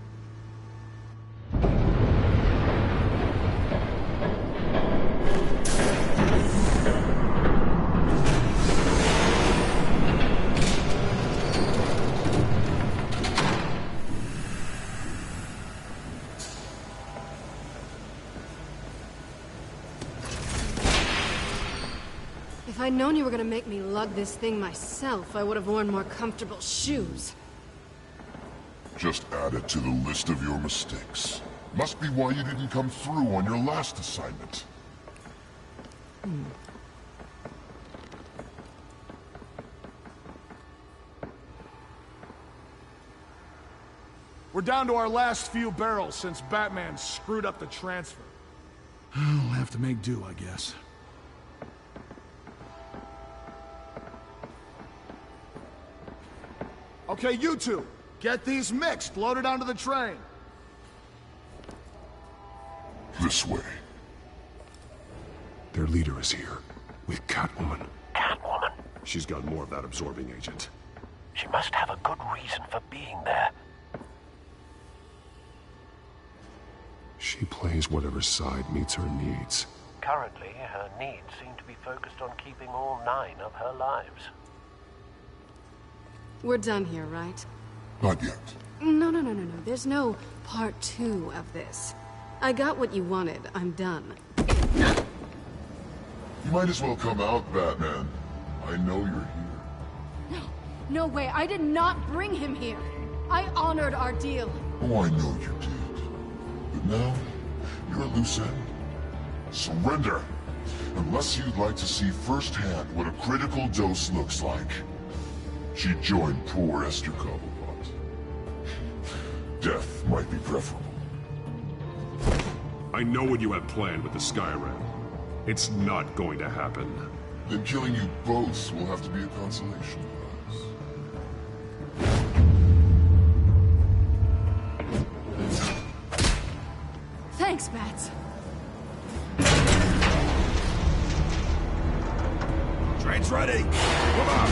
If I'd known you were gonna make me lug this thing myself, I would have worn more comfortable shoes. Just add it to the list of your mistakes. Must be why you didn't come through on your last assignment. We're down to our last few barrels since Batman screwed up the transfer. We'll have to make do, I guess. Okay, you two, get these mixed, loaded onto the train. This way. Their leader is here, with Catwoman. Catwoman? She's got more of that absorbing agent. She must have a good reason for being there. She plays whatever side meets her needs. Currently, her needs seem to be focused on keeping all 9 of her lives. We're done here, right? Not yet. No. There's no part 2 of this. I got what you wanted. I'm done. You might as well come out, Batman. I know you're here. No way. I did not bring him here. I honored our deal. Oh, I know you did. But now, you're a loose end. Surrender! Unless you'd like to see firsthand what a critical dose looks like. She joined poor Esther Cobblepot. Death might be preferable. I know what you have planned with the Skyrim. It's not going to happen. Then killing you both will have to be a consolation prize. Thanks, Bats. Train's ready! Come on!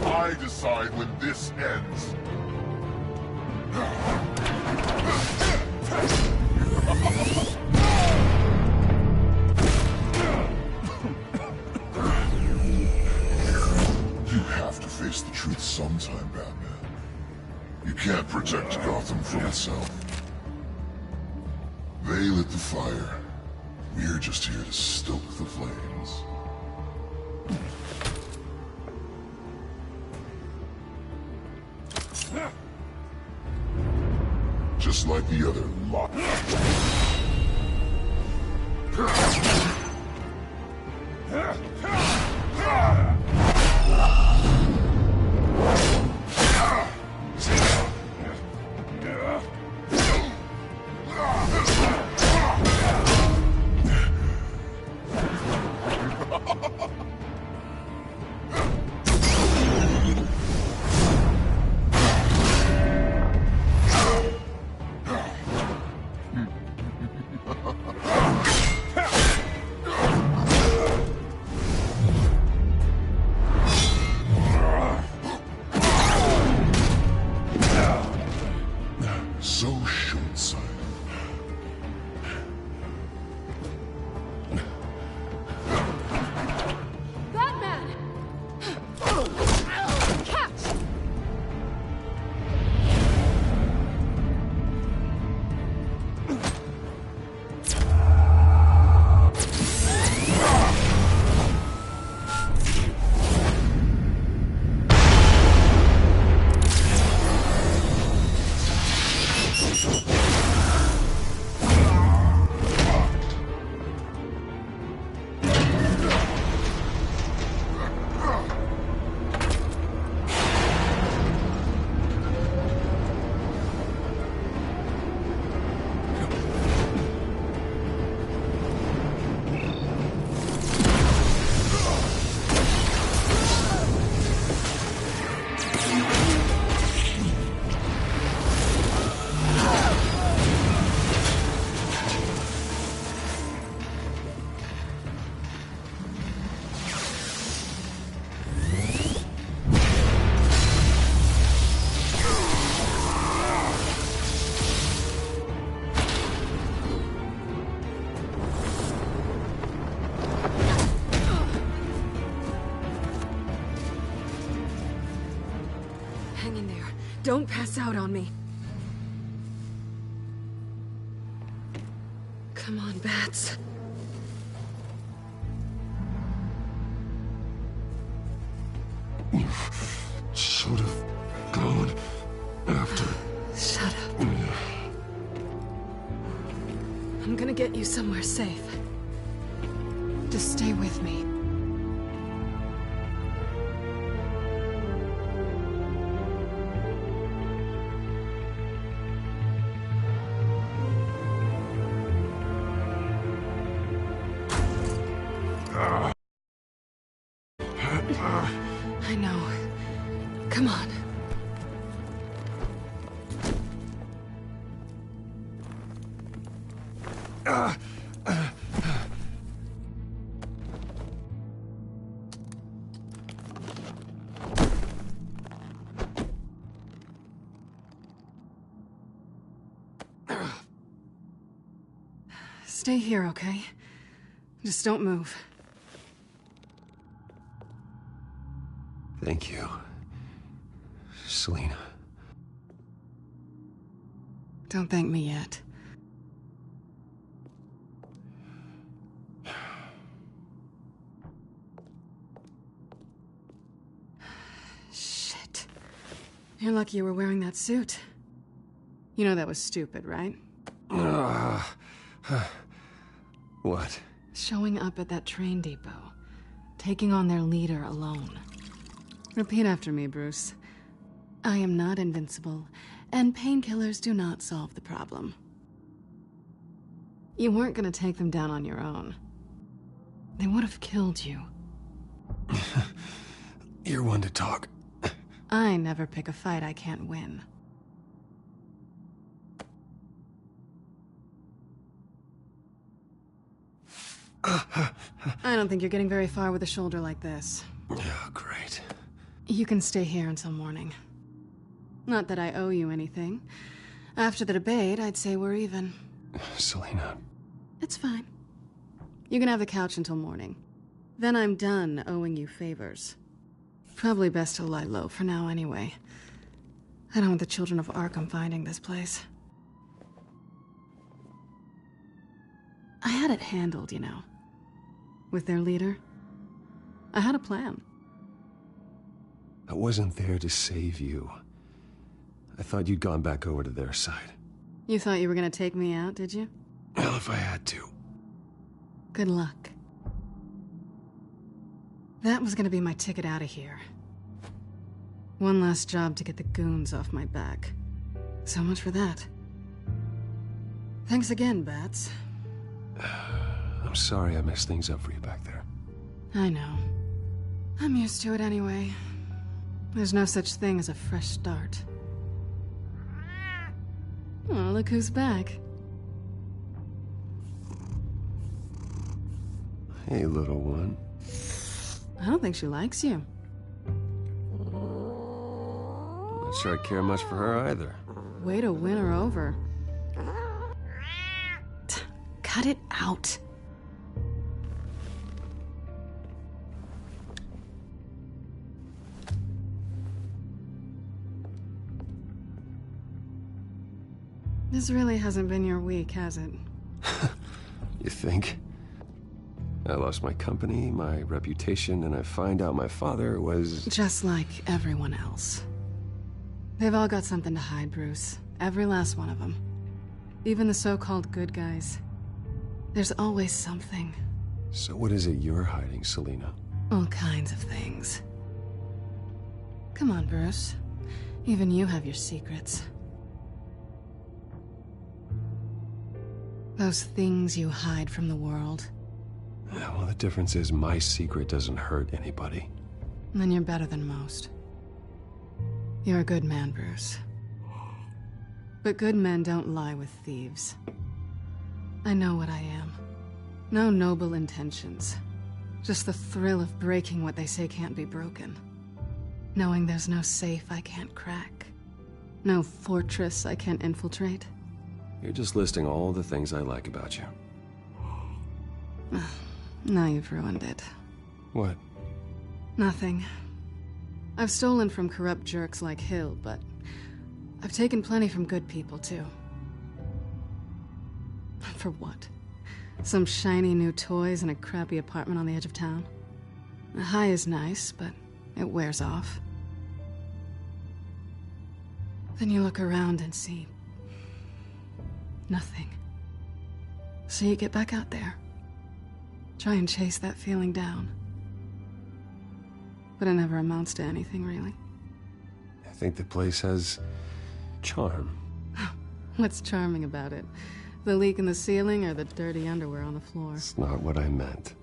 I decide when this ends. You have to face the truth sometime, Batman. You can't protect Gotham from itself. They lit the fire. We're just here to stoke the flames. Just like the other lot. Don't pass out on me. Come on, Bats. You should have gone after. Shut up. I'm gonna get you somewhere safe. Just stay with me. I know. Come on. Stay here, okay? Just don't move. Thank you, Selina. Don't thank me yet. Shit. You're lucky you were wearing that suit. You know that was stupid, right? What? Showing up at that train depot. Taking on their leader alone. Repeat after me, Bruce. I am not invincible, and painkillers do not solve the problem. You weren't gonna take them down on your own. They would have killed you. You're one to talk. I never pick a fight I can't win. I don't think you're getting very far with a shoulder like this. Oh, great. You can stay here until morning. Not that I owe you anything. After the debate, I'd say we're even. Selina. It's fine. You can have the couch until morning. Then I'm done owing you favors. Probably best to lie low for now anyway. I don't want the children of Arkham finding this place. I had it handled, you know. With their leader. I had a plan. I wasn't there to save you. I thought you'd gone back over to their side. You thought you were gonna take me out, did you? Well, if I had to. Good luck. That was gonna be my ticket out of here. One last job to get the goons off my back. So much for that. Thanks again, Bats. I'm sorry I messed things up for you back there. I know. I'm used to it anyway. There's no such thing as a fresh start. Oh, look who's back. Hey, little one. I don't think she likes you. I'm not sure I care much for her either. Way to win her over. Cut it out. This really hasn't been your week, has it? You think? I lost my company, my reputation, and I find out my father was... Just like everyone else. They've all got something to hide, Bruce. Every last one of them. Even the so-called good guys. There's always something. So what is it you're hiding, Selina? All kinds of things. Come on, Bruce. Even you have your secrets. Those things you hide from the world. Yeah, well, the difference is my secret doesn't hurt anybody. Then you're better than most. You're a good man, Bruce. But good men don't lie with thieves. I know what I am. No noble intentions. Just the thrill of breaking what they say can't be broken. Knowing there's no safe I can't crack. No fortress I can't infiltrate. You're just listing all the things I like about you. Now you've ruined it. What? Nothing. I've stolen from corrupt jerks like Hill, but I've taken plenty from good people, too. For what? Some shiny new toys and a crappy apartment on the edge of town? The high is nice, but it wears off. Then you look around and see nothing. So you get back out there. Try and chase that feeling down. But it never amounts to anything, really. I think the place has charm. What's charming about it? The leak in the ceiling or the dirty underwear on the floor? It's not what I meant.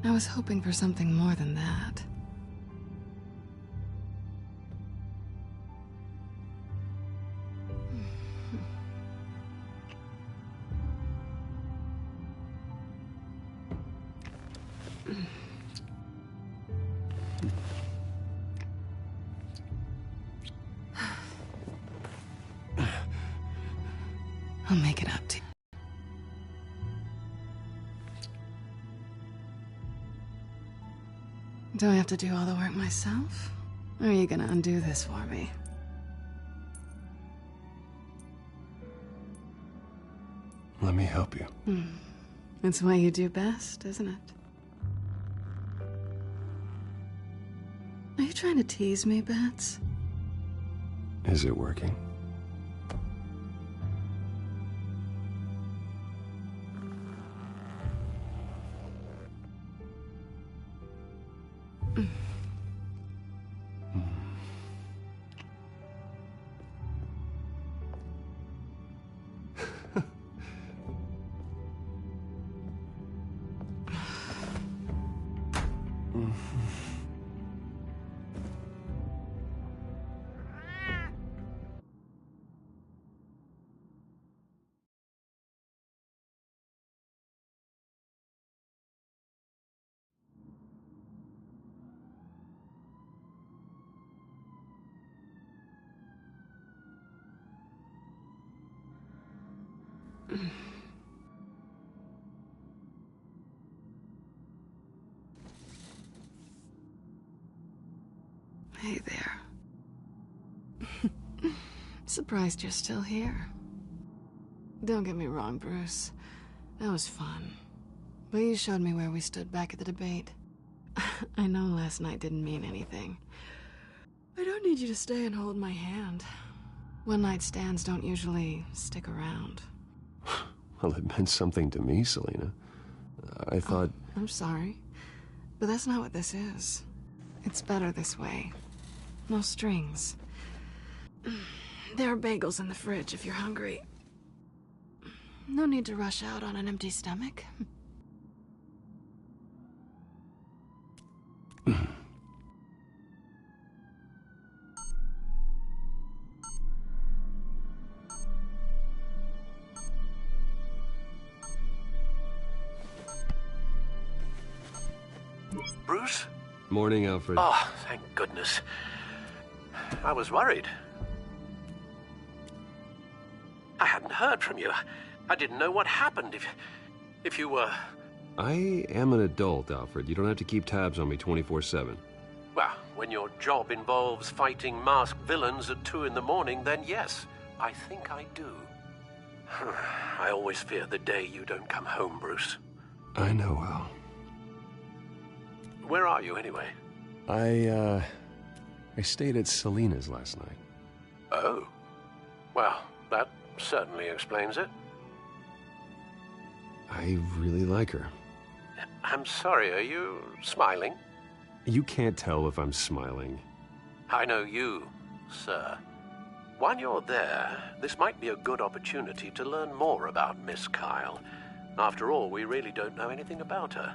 I was hoping for something more than that. I'll make it up to you. Do I have to do all the work myself? Or are you gonna undo this for me? Let me help you. It's what you do best, isn't it? Are you trying to tease me, Bats? Is it working? Hey there. Surprised you're still here. Don't get me wrong, Bruce. That was fun. But you showed me where we stood back at the debate. I know last night didn't mean anything. I don't need you to stay and hold my hand. One-night stands don't usually stick around. Well, it meant something to me, Selina. I thought... Oh, I'm sorry. But that's not what this is. It's better this way. No strings. There are bagels in the fridge if you're hungry. No need to rush out on an empty stomach. Bruce? Morning, Alfred. Oh, thank goodness. I was worried. I hadn't heard from you. I didn't know what happened if you were... I am an adult, Alfred. You don't have to keep tabs on me 24/7. Well, when your job involves fighting masked villains at 2 in the morning, then yes, I think I do. I always fear the day you don't come home, Bruce. I know, Al. Where are you, anyway? I stayed at Selina's last night. Oh. Well, that certainly explains it. I really like her. I'm sorry, are you smiling? You can't tell if I'm smiling. I know you, sir. While you're there, this might be a good opportunity to learn more about Miss Kyle. After all, we really don't know anything about her.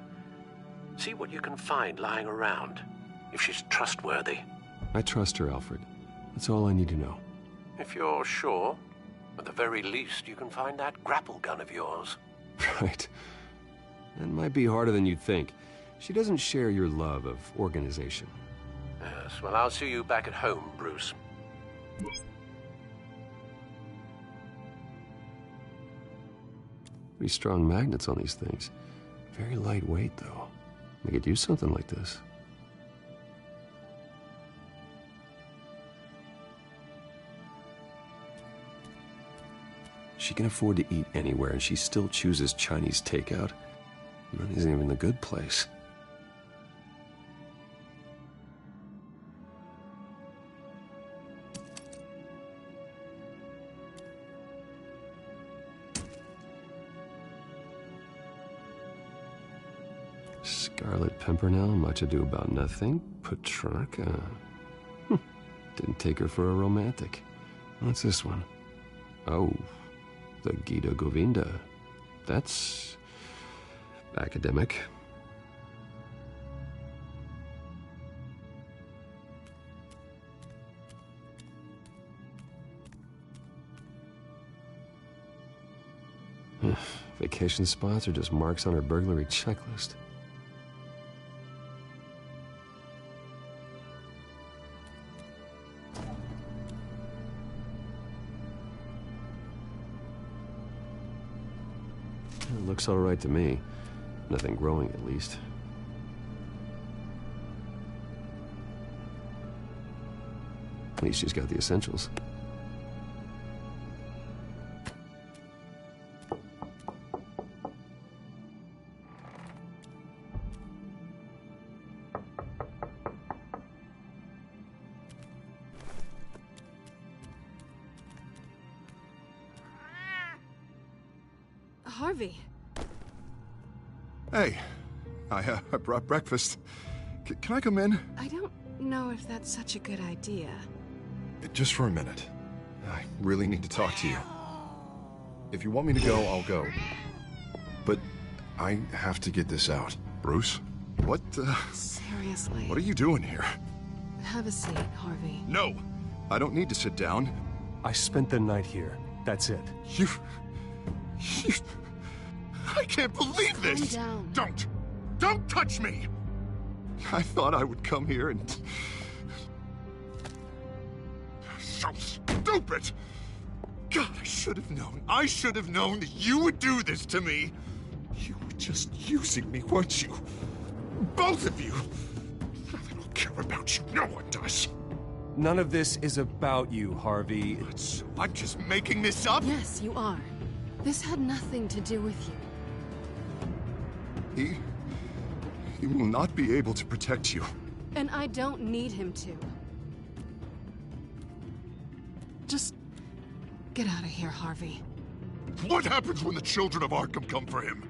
See what you can find lying around, if she's trustworthy. I trust her, Alfred. That's all I need to know. If you're sure, at the very least, you can find that grapple gun of yours. Right. That might be harder than you'd think. She doesn't share your love of organization. Yes, well, I'll see you back at home, Bruce. Pretty strong magnets on these things. Very lightweight, though. They could use something like this. She can afford to eat anywhere, and she still chooses Chinese takeout. And that isn't even the good place. Scarlet Pimpernel, Much Ado About Nothing, Petrarca. Didn't take her for a romantic. What's this one? Oh, the Gita Govinda. That's academic. Vacation spots are just marks on her burglary checklist. Looks all right to me. Nothing growing, at least. At least she's got the essentials. Harvey. Hey, I brought breakfast. Can I come in? I don't know if that's such a good idea. Just for a minute. I really need to talk to you. If you want me to go, I'll go. But I have to get this out. Bruce? What, Seriously. What are you doing here? Have a seat, Harvey. No! I don't need to sit down. I spent the night here. That's it. You... I can't believe this! Calm down. Don't touch me! I thought I would come here and... So stupid! God, I should have known. I should have known that you would do this to me. You were just using me, weren't you? Both of you! I don't care about you. No one does. None of this is about you, Harvey. So I'm just making this up? Yes, you are. This had nothing to do with you. He will not be able to protect you. And I don't need him to. Just get out of here, Harvey. What happens when the children of Arkham come for him?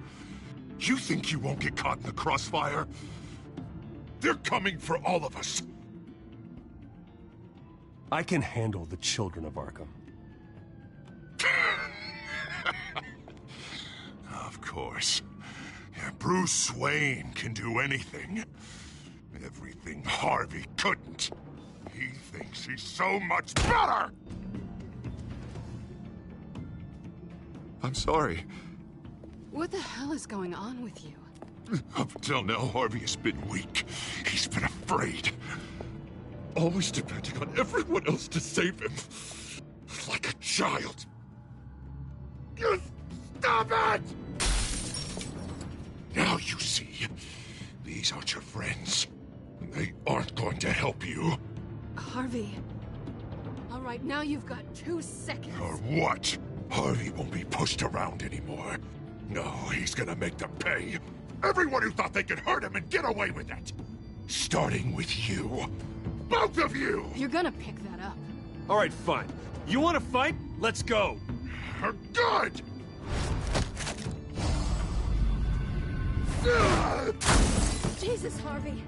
You think you won't get caught in the crossfire? They're coming for all of us. I can handle the children of Arkham. Of course. Bruce Wayne can do anything. Everything Harvey couldn't. He thinks he's so much better! I'm sorry. What the hell is going on with you? Up until now, Harvey has been weak. He's been afraid. Always depending on everyone else to save him. Like a child. You stop it! Now you see, these aren't your friends. They aren't going to help you. Harvey. All right, now you've got 2 seconds. Or what? Harvey won't be pushed around anymore. No, he's gonna make them pay. Everyone who thought they could hurt him and get away with it. Starting with you. Both of you! You're gonna pick that up. All right, fine. You want to fight? Let's go. Good! Jesus, Harvey.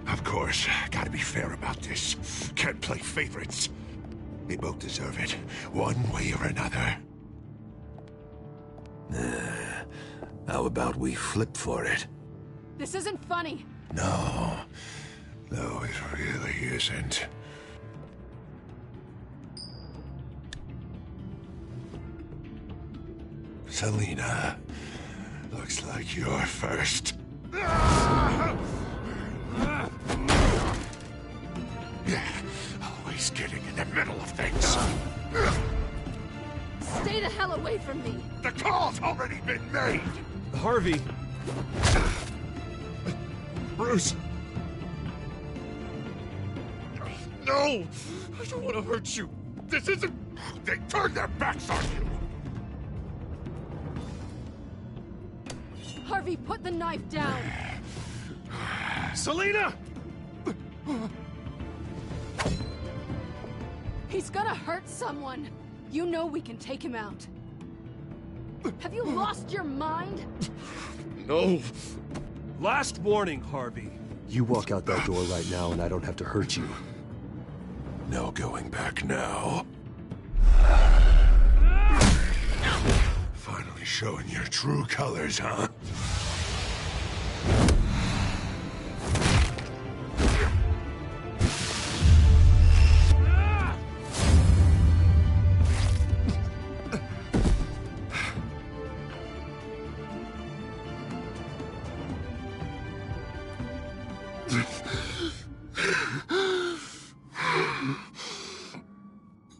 Of course, gotta be fair about this. Can't play favorites. They both deserve it, one way or another. How about we flip for it? This isn't funny. No, it really isn't. Selina, looks like you're first. Always getting in the middle of things. Stay the hell away from me! The call's already been made! Harvey! Bruce! No! I don't want to hurt you. This isn't... They turned their backs on you! Harvey, put the knife down! Selina! He's gonna hurt someone! You know we can take him out. Have you lost your mind? No! Last warning, Harvey. You walk out that door right now and I don't have to hurt you. No going back now. Finally showing your true colors, huh?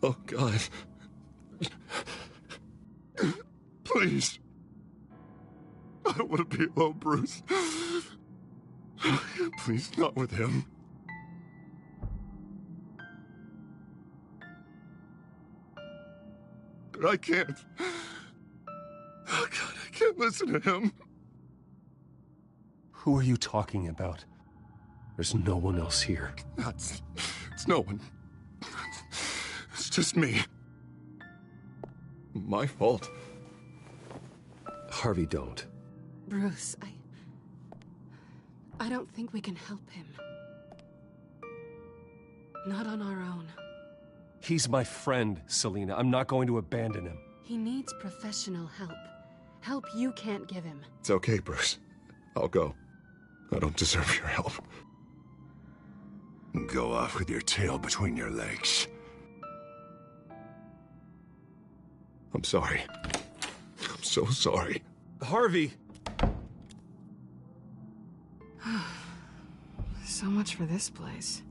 Oh, God. Please. I don't want to be alone, Bruce. Please, not with him. But I can't. Oh, God, I can't listen to him. Who are you talking about? There's no one else here. It's no one. It's just me. My fault. Harvey, don't. Bruce, I don't think we can help him. Not on our own. He's my friend, Selina. I'm not going to abandon him. He needs professional help. Help you can't give him. It's okay, Bruce. I'll go. I don't deserve your help. Go off with your tail between your legs. I'm sorry. I'm so sorry. Harvey! So much for this place.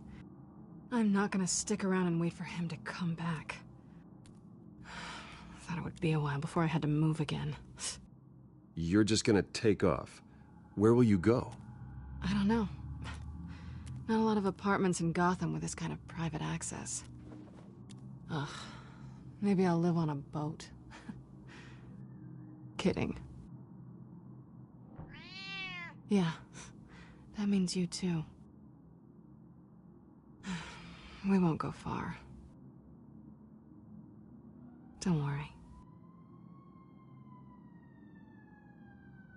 I'm not gonna stick around and wait for him to come back. Thought it would be a while before I had to move again. You're just gonna take off. Where will you go? I don't know. Not a lot of apartments in Gotham with this kind of private access. Ugh. Maybe I'll live on a boat. Kidding. Yeah. That means you too. We won't go far. Don't worry.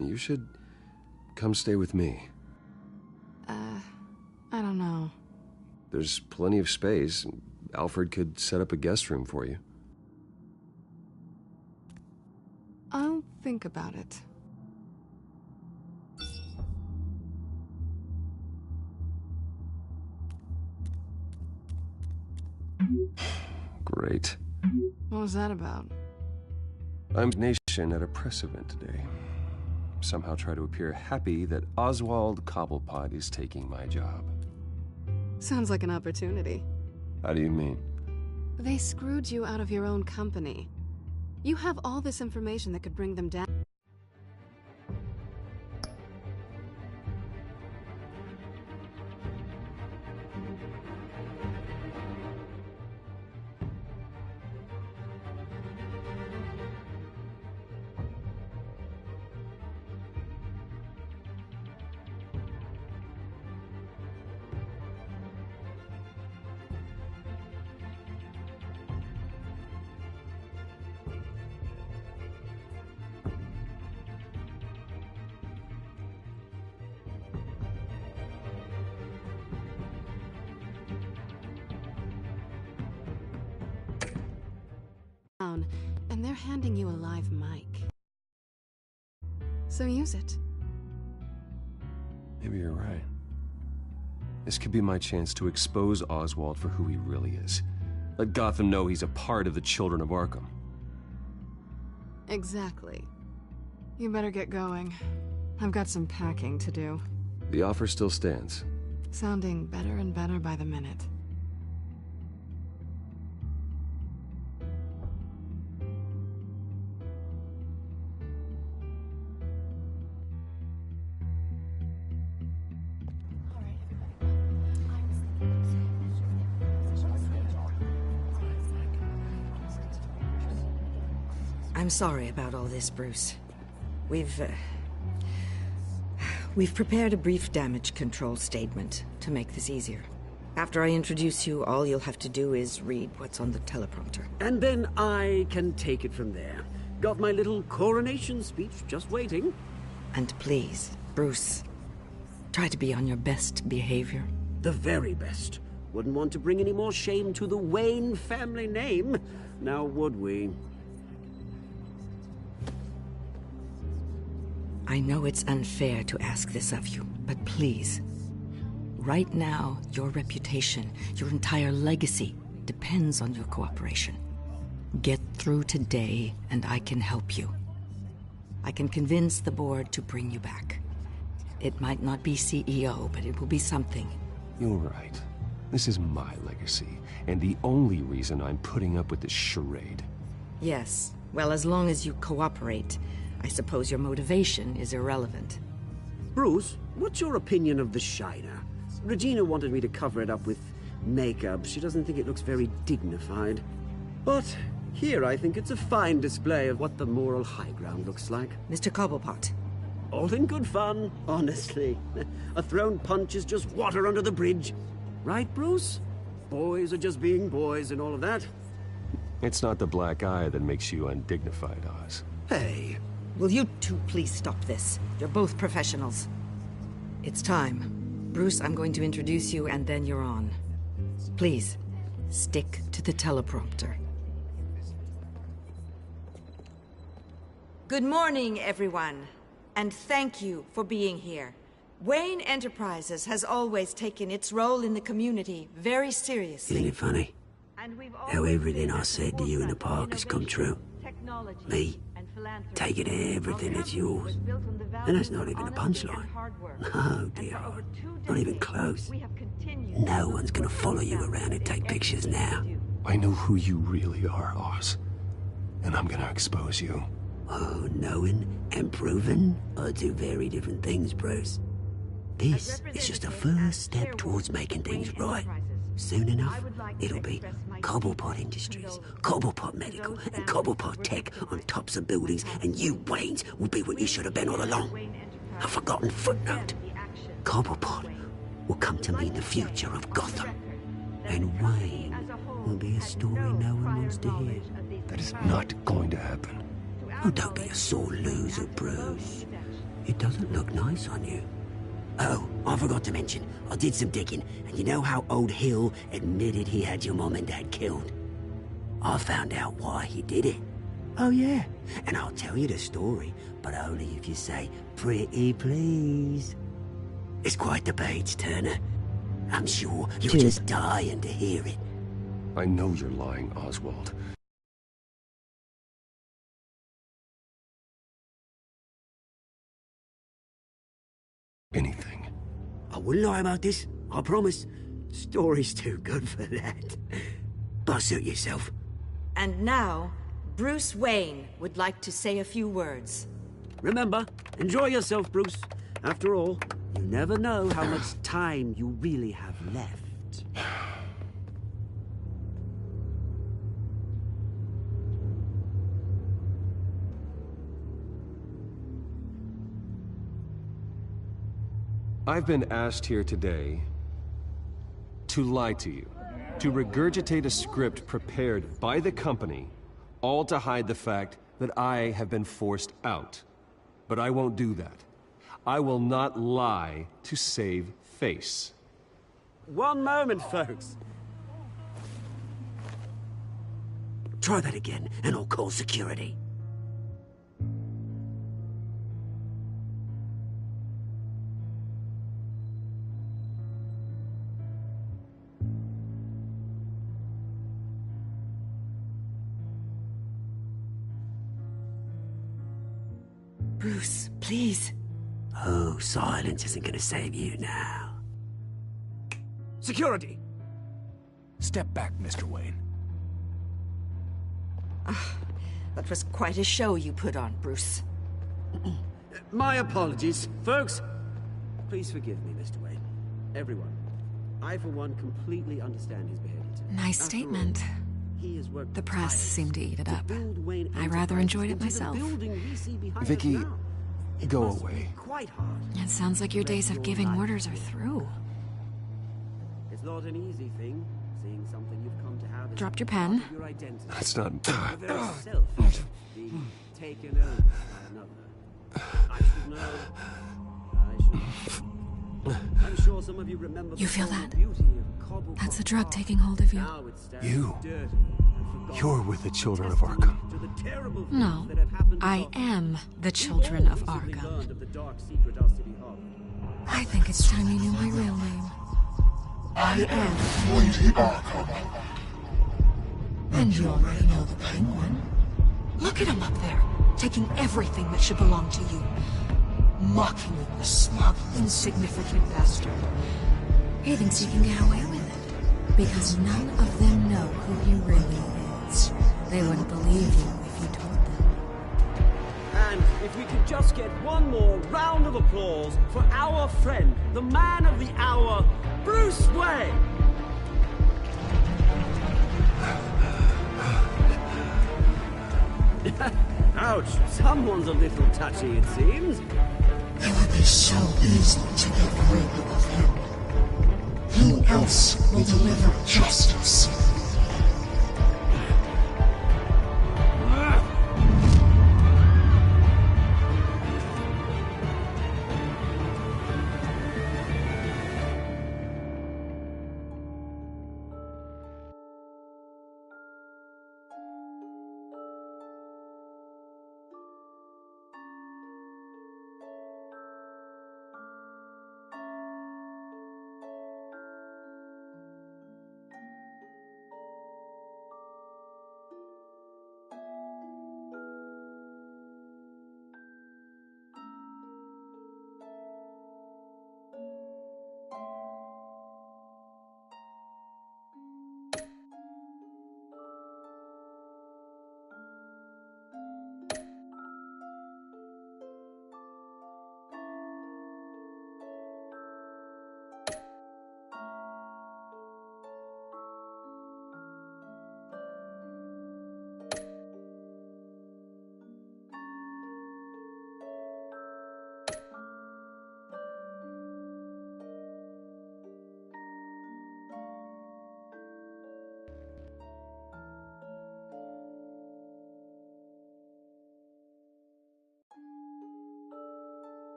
You should come stay with me. I don't know. There's plenty of space. Alfred could set up a guest room for you. I'll think about it. Great. What was that about? I'm nation at a press event today. Somehow try to appear happy that Oswald Cobblepot is taking my job. Sounds like an opportunity. How do you mean? They screwed you out of your own company. You have all this information that could bring them down. And they're handing you a live mic. So use it. Maybe you're right. This could be my chance to expose Oswald for who he really is. Let Gotham know he's a part of the Children of Arkham. Exactly. You better get going. I've got some packing to do. The offer still stands. Sounding better and better by the minute. I'm sorry about all this, Bruce. We've prepared a brief damage control statement to make this easier. After I introduce you, all you'll have to do is read what's on the teleprompter. And then I can take it from there. Got my little coronation speech just waiting. And please, Bruce, try to be on your best behavior. The very best. Wouldn't want to bring any more shame to the Wayne family name, now would we? I know it's unfair to ask this of you, but please. Right now, your reputation, your entire legacy, depends on your cooperation. Get through today, and I can help you. I can convince the board to bring you back. It might not be CEO, but it will be something. You're right. This is my legacy, and the only reason I'm putting up with this charade. Yes. Well, as long as you cooperate, I suppose your motivation is irrelevant. Bruce, what's your opinion of the Shiner? Regina wanted me to cover it up with makeup. She doesn't think it looks very dignified. But here I think it's a fine display of what the moral high ground looks like. Mr. Cobblepot. All in good fun, honestly. A thrown punch is just water under the bridge. Right, Bruce? Boys are just being boys and all of that. It's not the black eye that makes you undignified, Oz. Hey. Will you two please stop this? You're both professionals. It's time. Bruce, I'm going to introduce you and then you're on. Please, stick to the teleprompter. Good morning, everyone. And thank you for being here. Wayne Enterprises has always taken its role in the community very seriously. Isn't it funny? How everything I said to you in the park has come true. Me, taking everything that's yours. And that's not even a punchline. No, dear. Not even close. No one's gonna follow you around and take pictures now. I know who you really are, Oz. And I'm gonna expose you. Oh, knowing and proving are two very different things, Bruce. This is just a first step towards making things right. Soon enough, it'll be Cobblepot Industries, Cobblepot Medical, and Cobblepot Tech on tops of buildings, and you, Waynes, will be what you should have been all along. A forgotten footnote. Cobblepot will come to mean the future of Gotham. And Wayne will be a story no one wants to hear. That is not going to happen. Oh, don't be a sore loser, Bruce. It doesn't look nice on you. Oh, I forgot to mention, I did some digging, and you know how old Hill admitted he had your mom and dad killed? I found out why he did it. Oh yeah, and I'll tell you the story, but only if you say, pretty please. It's quite the page, Turner. I'm sure you're just dying to hear it. I know you're lying, Oswald. Anything. I wouldn't lie about this, I promise. Story's too good for that. But suit yourself. And now, Bruce Wayne would like to say a few words. Remember, enjoy yourself, Bruce. After all, you never know how much time you really have left. I've been asked here today to lie to you, to regurgitate a script prepared by the company, all to hide the fact that I have been forced out. But I won't do that. I will not lie to save face. One moment, folks. Try that again, and I'll call security. Bruce, please. Oh, silence isn't gonna save you now. Security! Step back, Mr. Wayne. That was quite a show you put on, Bruce. My apologies, folks. Please forgive me, Mr. Wayne. Everyone. I, for one, completely understand his behavior today. Nice statement. The press seemed to eat it up. I rather enjoyed it myself. Vicky, go away. It sounds like your days of giving orders are through. It's not an easy thing, seeing something you've come to have. Dropped your pen. That's not... Very selfish, being taken over by another. I should know. I'm sure some of you remember. You feel that? That's the drug taking hold of you. You're with the children of Arkham. No, I am the children of Arkham. I think it's time you knew my real name. I am Lady Arkham. And you already know the Penguin. Look at him up there, taking everything that should belong to you. Mocking you, a smug, insignificant bastard. He thinks he can get away with it, because none of them know who he really is. They wouldn't believe you if you told them. And if we could just get one more round of applause for our friend, the man of the hour, Bruce Wayne! Ouch, someone's a little touchy, it seems. It would be so easy to get rid of him. Who else will deliver justice?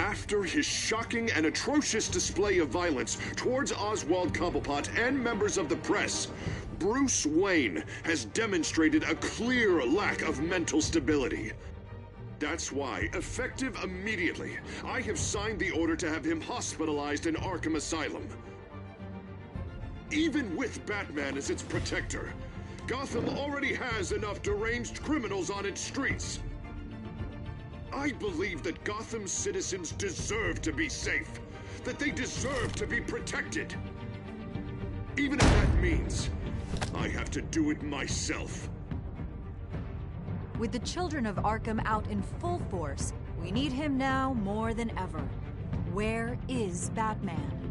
After his shocking and atrocious display of violence towards Oswald Cobblepot and members of the press, Bruce Wayne has demonstrated a clear lack of mental stability. That's why, effective immediately, I have signed the order to have him hospitalized in Arkham Asylum. Even with Batman as its protector, Gotham already has enough deranged criminals on its streets. I believe that Gotham's citizens deserve to be safe, that they deserve to be protected. Even if that means I have to do it myself. With the children of Arkham out in full force, we need him now more than ever. Where is Batman?